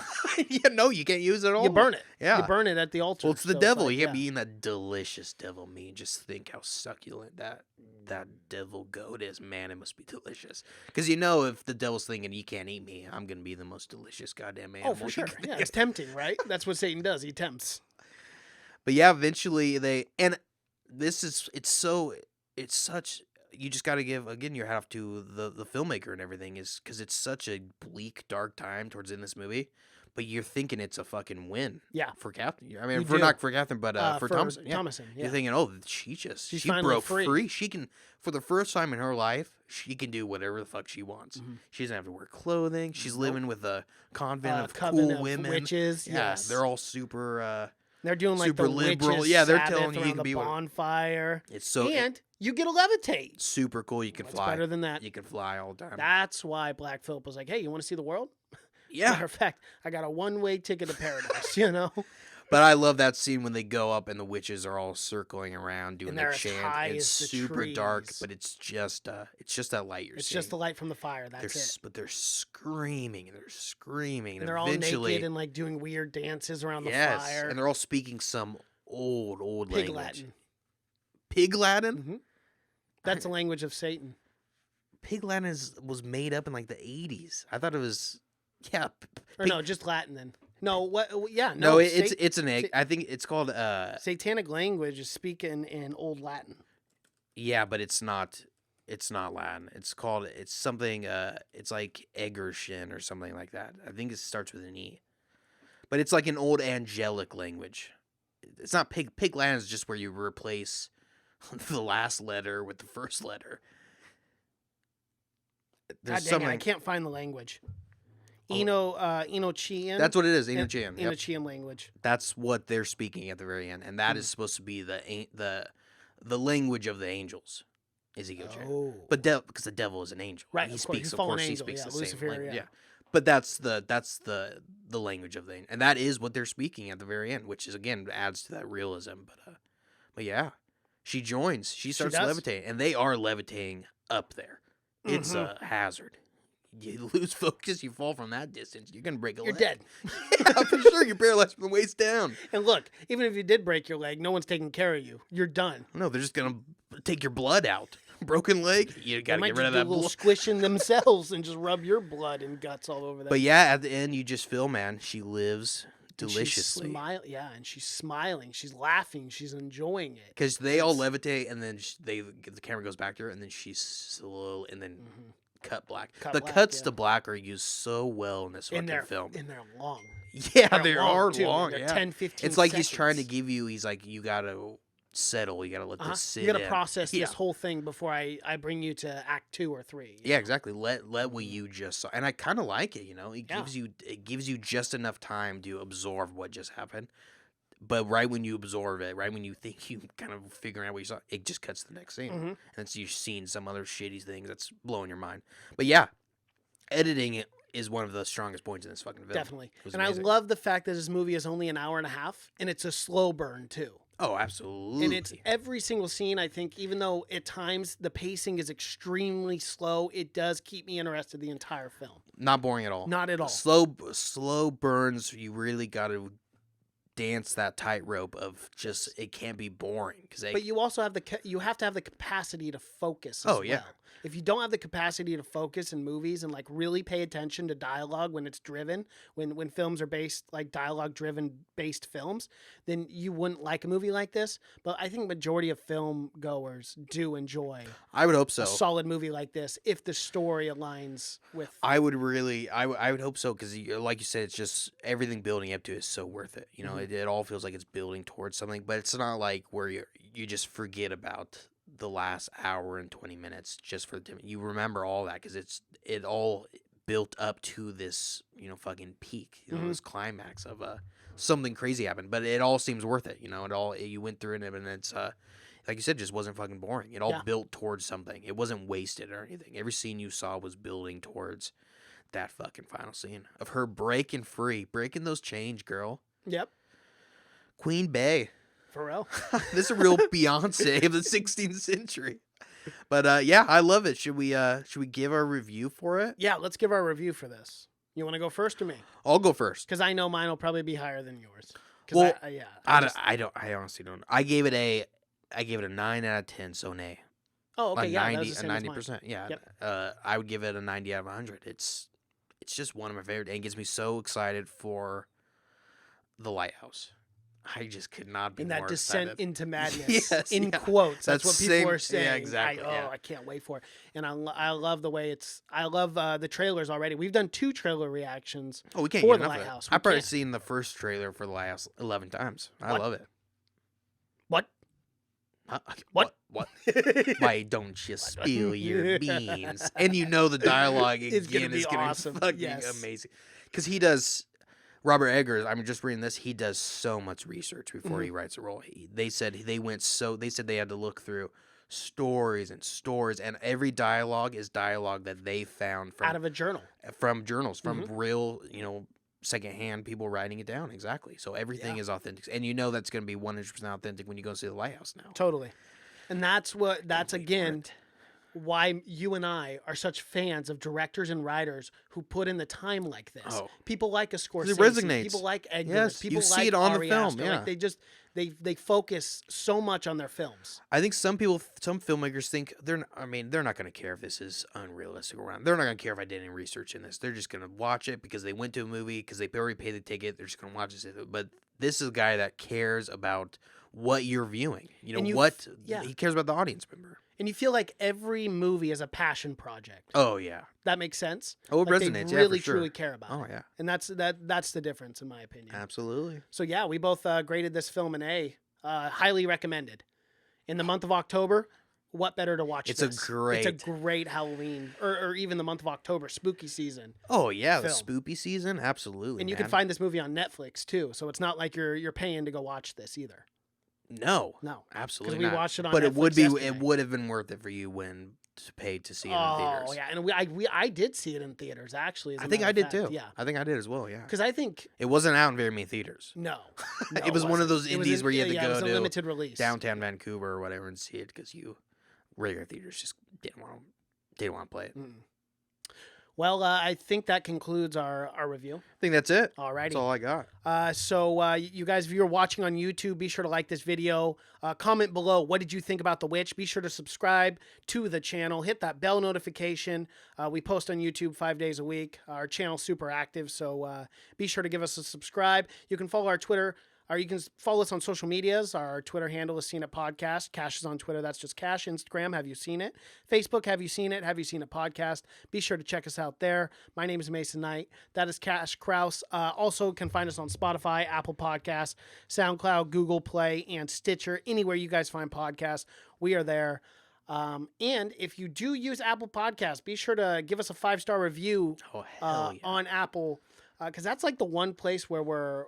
Yeah, no, you can't use it at all. You burn it. Yeah. You burn it at the altar. Well, it's the so devil. like, You yeah. can't be eating that delicious devil meat. Just think how succulent that devil goat is. Man, it must be delicious. Because you know, if the devil's thinking you can't eat me, I'm gonna be the most delicious goddamn animal. Oh, for you sure. can Yeah, think it's tempting, right? That's what Satan does. He tempts. But yeah, eventually it's such, you just got to give, again, your hat off to the filmmaker and everything, is because it's such a bleak, dark time towards in this movie. But you're thinking it's a fucking win. Yeah. For Catherine. I mean, You for do. not for Catherine, but for Thomason. Yeah. Thomason, yeah. You're thinking, oh, she finally broke free. free. She can, for the first time in her life, she can do whatever the fuck she wants. Mhm. She doesn't have to wear clothing. She's living with a convent of coven cool of women. witches. Yeah, Yes. they're all super. They're doing like super the liberal. witches Yeah, they're Sabbath telling you around can the be what- bonfire. It's so And you get to levitate. super cool. You can What's fly. better than that? You can fly all the time. That's why Black Phillip was like, "Hey, you want to see the world?" Yeah, Matter of fact, I got a one-way ticket to paradise. You know, but I love that scene when they go up and the witches are all circling around doing And their they're as chant. high It's as the super dark, trees. but it's just that light you're it's seeing. just the light from the fire. They're That's it. But they're screaming and they're screaming, And they're all eventually, naked and like doing weird dances around the yes, fire. and they're all speaking some old Pig language. Latin. Pig Latin. Mhm. That's the language of Satan. Pig Latin was made up in like the 80s. I thought it was, yeah. Or no, just Latin then. No, what? Yeah, No, no. it's an egg. Sa- I think it's called Satanic language is speaking in Old Latin. yeah, but it's not. It's not Latin. It's something, it's like Egershin or something like that. I think it starts with an E. But it's like an old angelic language. It's not Pig. Pig Latin is just where you replace the last letter with the first letter. God dang it, I can't find the language. Enochian. That's what it is, Enochian. Yep. Enochian language. That's what they're speaking at the very end, and that is supposed to be the language of the angels. Is Enochian. Oh. But because the devil is an angel, Right? He of course, speaks. he's Of fallen course, he angel, speaks yeah, the Lucifer, same language. yeah. Yeah. But that's the language of the angel, and that is what they're speaking at the very end, which is again adds to that realism. But yeah, she joins. She starts levitating, and they are levitating up there. It's a hazard. You lose focus, you fall from that distance, you're gonna break a leg. You're dead. Yeah, for sure. You're paralyzed from the waist down. And look, even if you did break your leg, no one's taking care of you. You're done. No, they're just gonna take your blood out. Broken leg, you gotta get rid of that blood. They might just do a little blood. squishing themselves and just rub your blood and guts all over that. But yeah, at the end, you just feel, man, she lives deliciously. And she's smiling. She's laughing. She's enjoying it. Because they all levitate, and then the camera goes back to her, and then she's slow, and then cut black. The cuts to black are used so well in this fucking film. And they're long. Yeah, they are long. They're yeah. 10, 15 It's like seconds. he's trying to give you, he's like, you gotta settle, you gotta let this sit You gotta in. process this whole thing before I bring you to act 2 or 3. Yeah, exactly. Let what you just saw, and I kind of like it. It gives you just enough time to absorb what just happened. But right when you absorb it, right when you think you kind of figuring out what you saw, it just cuts to the next scene, and it's you're seeing some other shitty things that's blowing your mind. But yeah, editing it is one of the strongest points in this fucking film. Definitely. And amazing. I love the fact that this movie is only an hour and a half, and it's a slow burn too. Oh, absolutely. And it's every single scene, I think, even though at times the pacing is extremely slow, it does keep me interested the entire film. Not boring at all. Not at all. Slow burns. You really got to dance that tightrope of just it can't be boring but you also have you have to have the capacity to focus as well. If you don't have the capacity to focus in movies and like really pay attention to dialogue when it's driven, when films are based like dialogue driven based films, then you wouldn't like a movie like this. But I think majority of film goers do enjoy I would hope so. a solid movie like this if the story aligns with I would hope so, because like you said, it's just everything building up to it is so worth it. It all feels like it's building towards something, but it's not like where you just forget about the last hour and 20 minutes just for the you remember all that because it all built up to this fucking peak, this climax of something crazy happened, but it all seems worth it. You went through it, and it's like you said, just wasn't fucking boring. It all built towards something. It wasn't wasted or anything. Every scene you saw was building towards that fucking final scene of her breaking those chains, girl. Yep. Queen Bey. Pharrell. This is a real Beyonce of the 16th century. But yeah, I love it. Should we give our review for it? Yeah, let's give our review for this. You want to go first or me? I'll go first. Because I know mine will probably be higher than yours. Well, I honestly don't. I gave it a 9 out of 10. So nay. Oh, okay, a 90%. Yeah. Yep. I would give it a 90 out of 100. It's just one of my favorite, and it gets me so excited for The Lighthouse. I just could not be in more that descent excited. into madness. Yes, in quotes. That's what people same, are saying. Yeah, exactly. I can't wait for it. And I love the way I love the trailers already. We've done 2 trailer reactions we can't for get The enough Lighthouse. of it. I've probably seen the first trailer for The Lighthouse 11 times. I love it. What? What? Why don't you spill your beans? And the dialogue again is going to be awesome. Fucking amazing. Because he does... Robert Eggers, I'm just reading this. He does so much research before he writes a role. They said they had to look through stories, and every dialogue is dialogue that they found from out of a journal, from journals, from real, secondhand people writing it down. Exactly. So everything is authentic, and that's going to be 100% authentic when you go see The Lighthouse now. Totally, and that's again why you and I are such fans of directors and writers who put in the time like this. Oh. People like a Scorsese. It resonates. People like Eggers. Yes, people you see like it on Ari the film. Aster. Yeah. Like they focus so much on their films. I think some filmmakers think they're not going to care if this is unrealistic or not. They're not going to care if I did any research in this. They're just going to watch it because they went to a movie, because they already paid the ticket. They're just going to watch this. But this is a guy that cares about what you're viewing. He cares about the audience member. And you feel like every movie is a passion project. Oh yeah. That makes sense. Oh, it Like resonates. they really yeah, for sure. truly care about Oh it. yeah. And that's the difference in my opinion. Absolutely. So yeah, we both graded this film an A. Highly recommended. In the month of October, what better to watch It's this? a It's a great Halloween, or even the month of October, spooky season. Oh yeah, the film. spoopy season. Absolutely. And you can find this movie on Netflix too, so it's not like you're paying to go watch this either. No. Because Absolutely we not. watched it on but Netflix it would be. yesterday. It would have been worth it for you when paid to see it in theaters. Oh yeah, and I did see it in theaters actually. I think I did too. Yeah, I think I did as well. Yeah. because I think It wasn't out in very many theaters. no, It was one of those It was indies where you had to yeah, go it was a to limited release. downtown Vancouver or whatever and see it because regular theaters just didn't want to play it. Well, I think that concludes our review. I think that's it. Alrighty. That's all I got. So you guys, if you're watching on YouTube, be sure to like this video. Comment below, what did you think about The Witch? Be sure to subscribe to the channel. Hit that bell notification. We post on YouTube 5 days a week. Our channel's super active, so be sure to give us a subscribe. You can follow our Twitter, or you can follow us on social medias. Our Twitter handle is Seen It Podcast. Cash is on Twitter. That's just Cash. Instagram, Have You Seen It? Facebook, Have You Seen It? Have You Seen It Podcast? Be sure to check us out there. My name is Mason Knight. That is Cash Kraus. Also can find us on Spotify, Apple Podcasts, SoundCloud, Google Play, and Stitcher. Anywhere you guys find podcasts, we are there. And if you do use Apple Podcasts, be sure to give us a 5-star review on Apple, because that's like the one place where we're...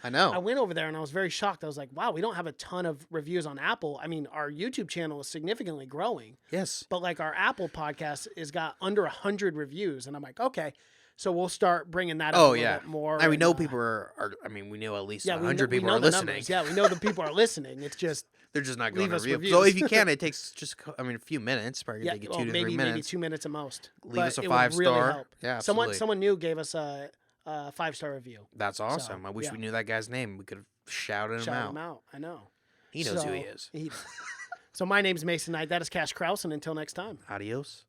I know. I went over there and I was very shocked. I was like, wow, we don't have a ton of reviews on Apple. I mean, our YouTube channel is significantly growing. Yes. But like our Apple podcast has got under 100 reviews. And I'm like, okay, so we'll start bringing that up a little bit more. And we know and, people are, I mean, we know at least yeah, 100 we people know are the listening. numbers. Yeah, we know the people are listening. It's just, They're just not going Leave to us review. So reviews. if you can, it takes just, I mean, a few minutes. Probably yeah, take you 2 to 3 maybe minutes. 2 minutes at most. Leave But us a it would really 5-star. help. Yeah, absolutely. Someone new gave us a 5-star review. That's awesome. So, I wish yeah. we knew that guy's name. We could have shouted Shout him him out. out. I know. He knows who he is. So my name's Mason Knight. That is Cash Kraus. And until next time. Adios.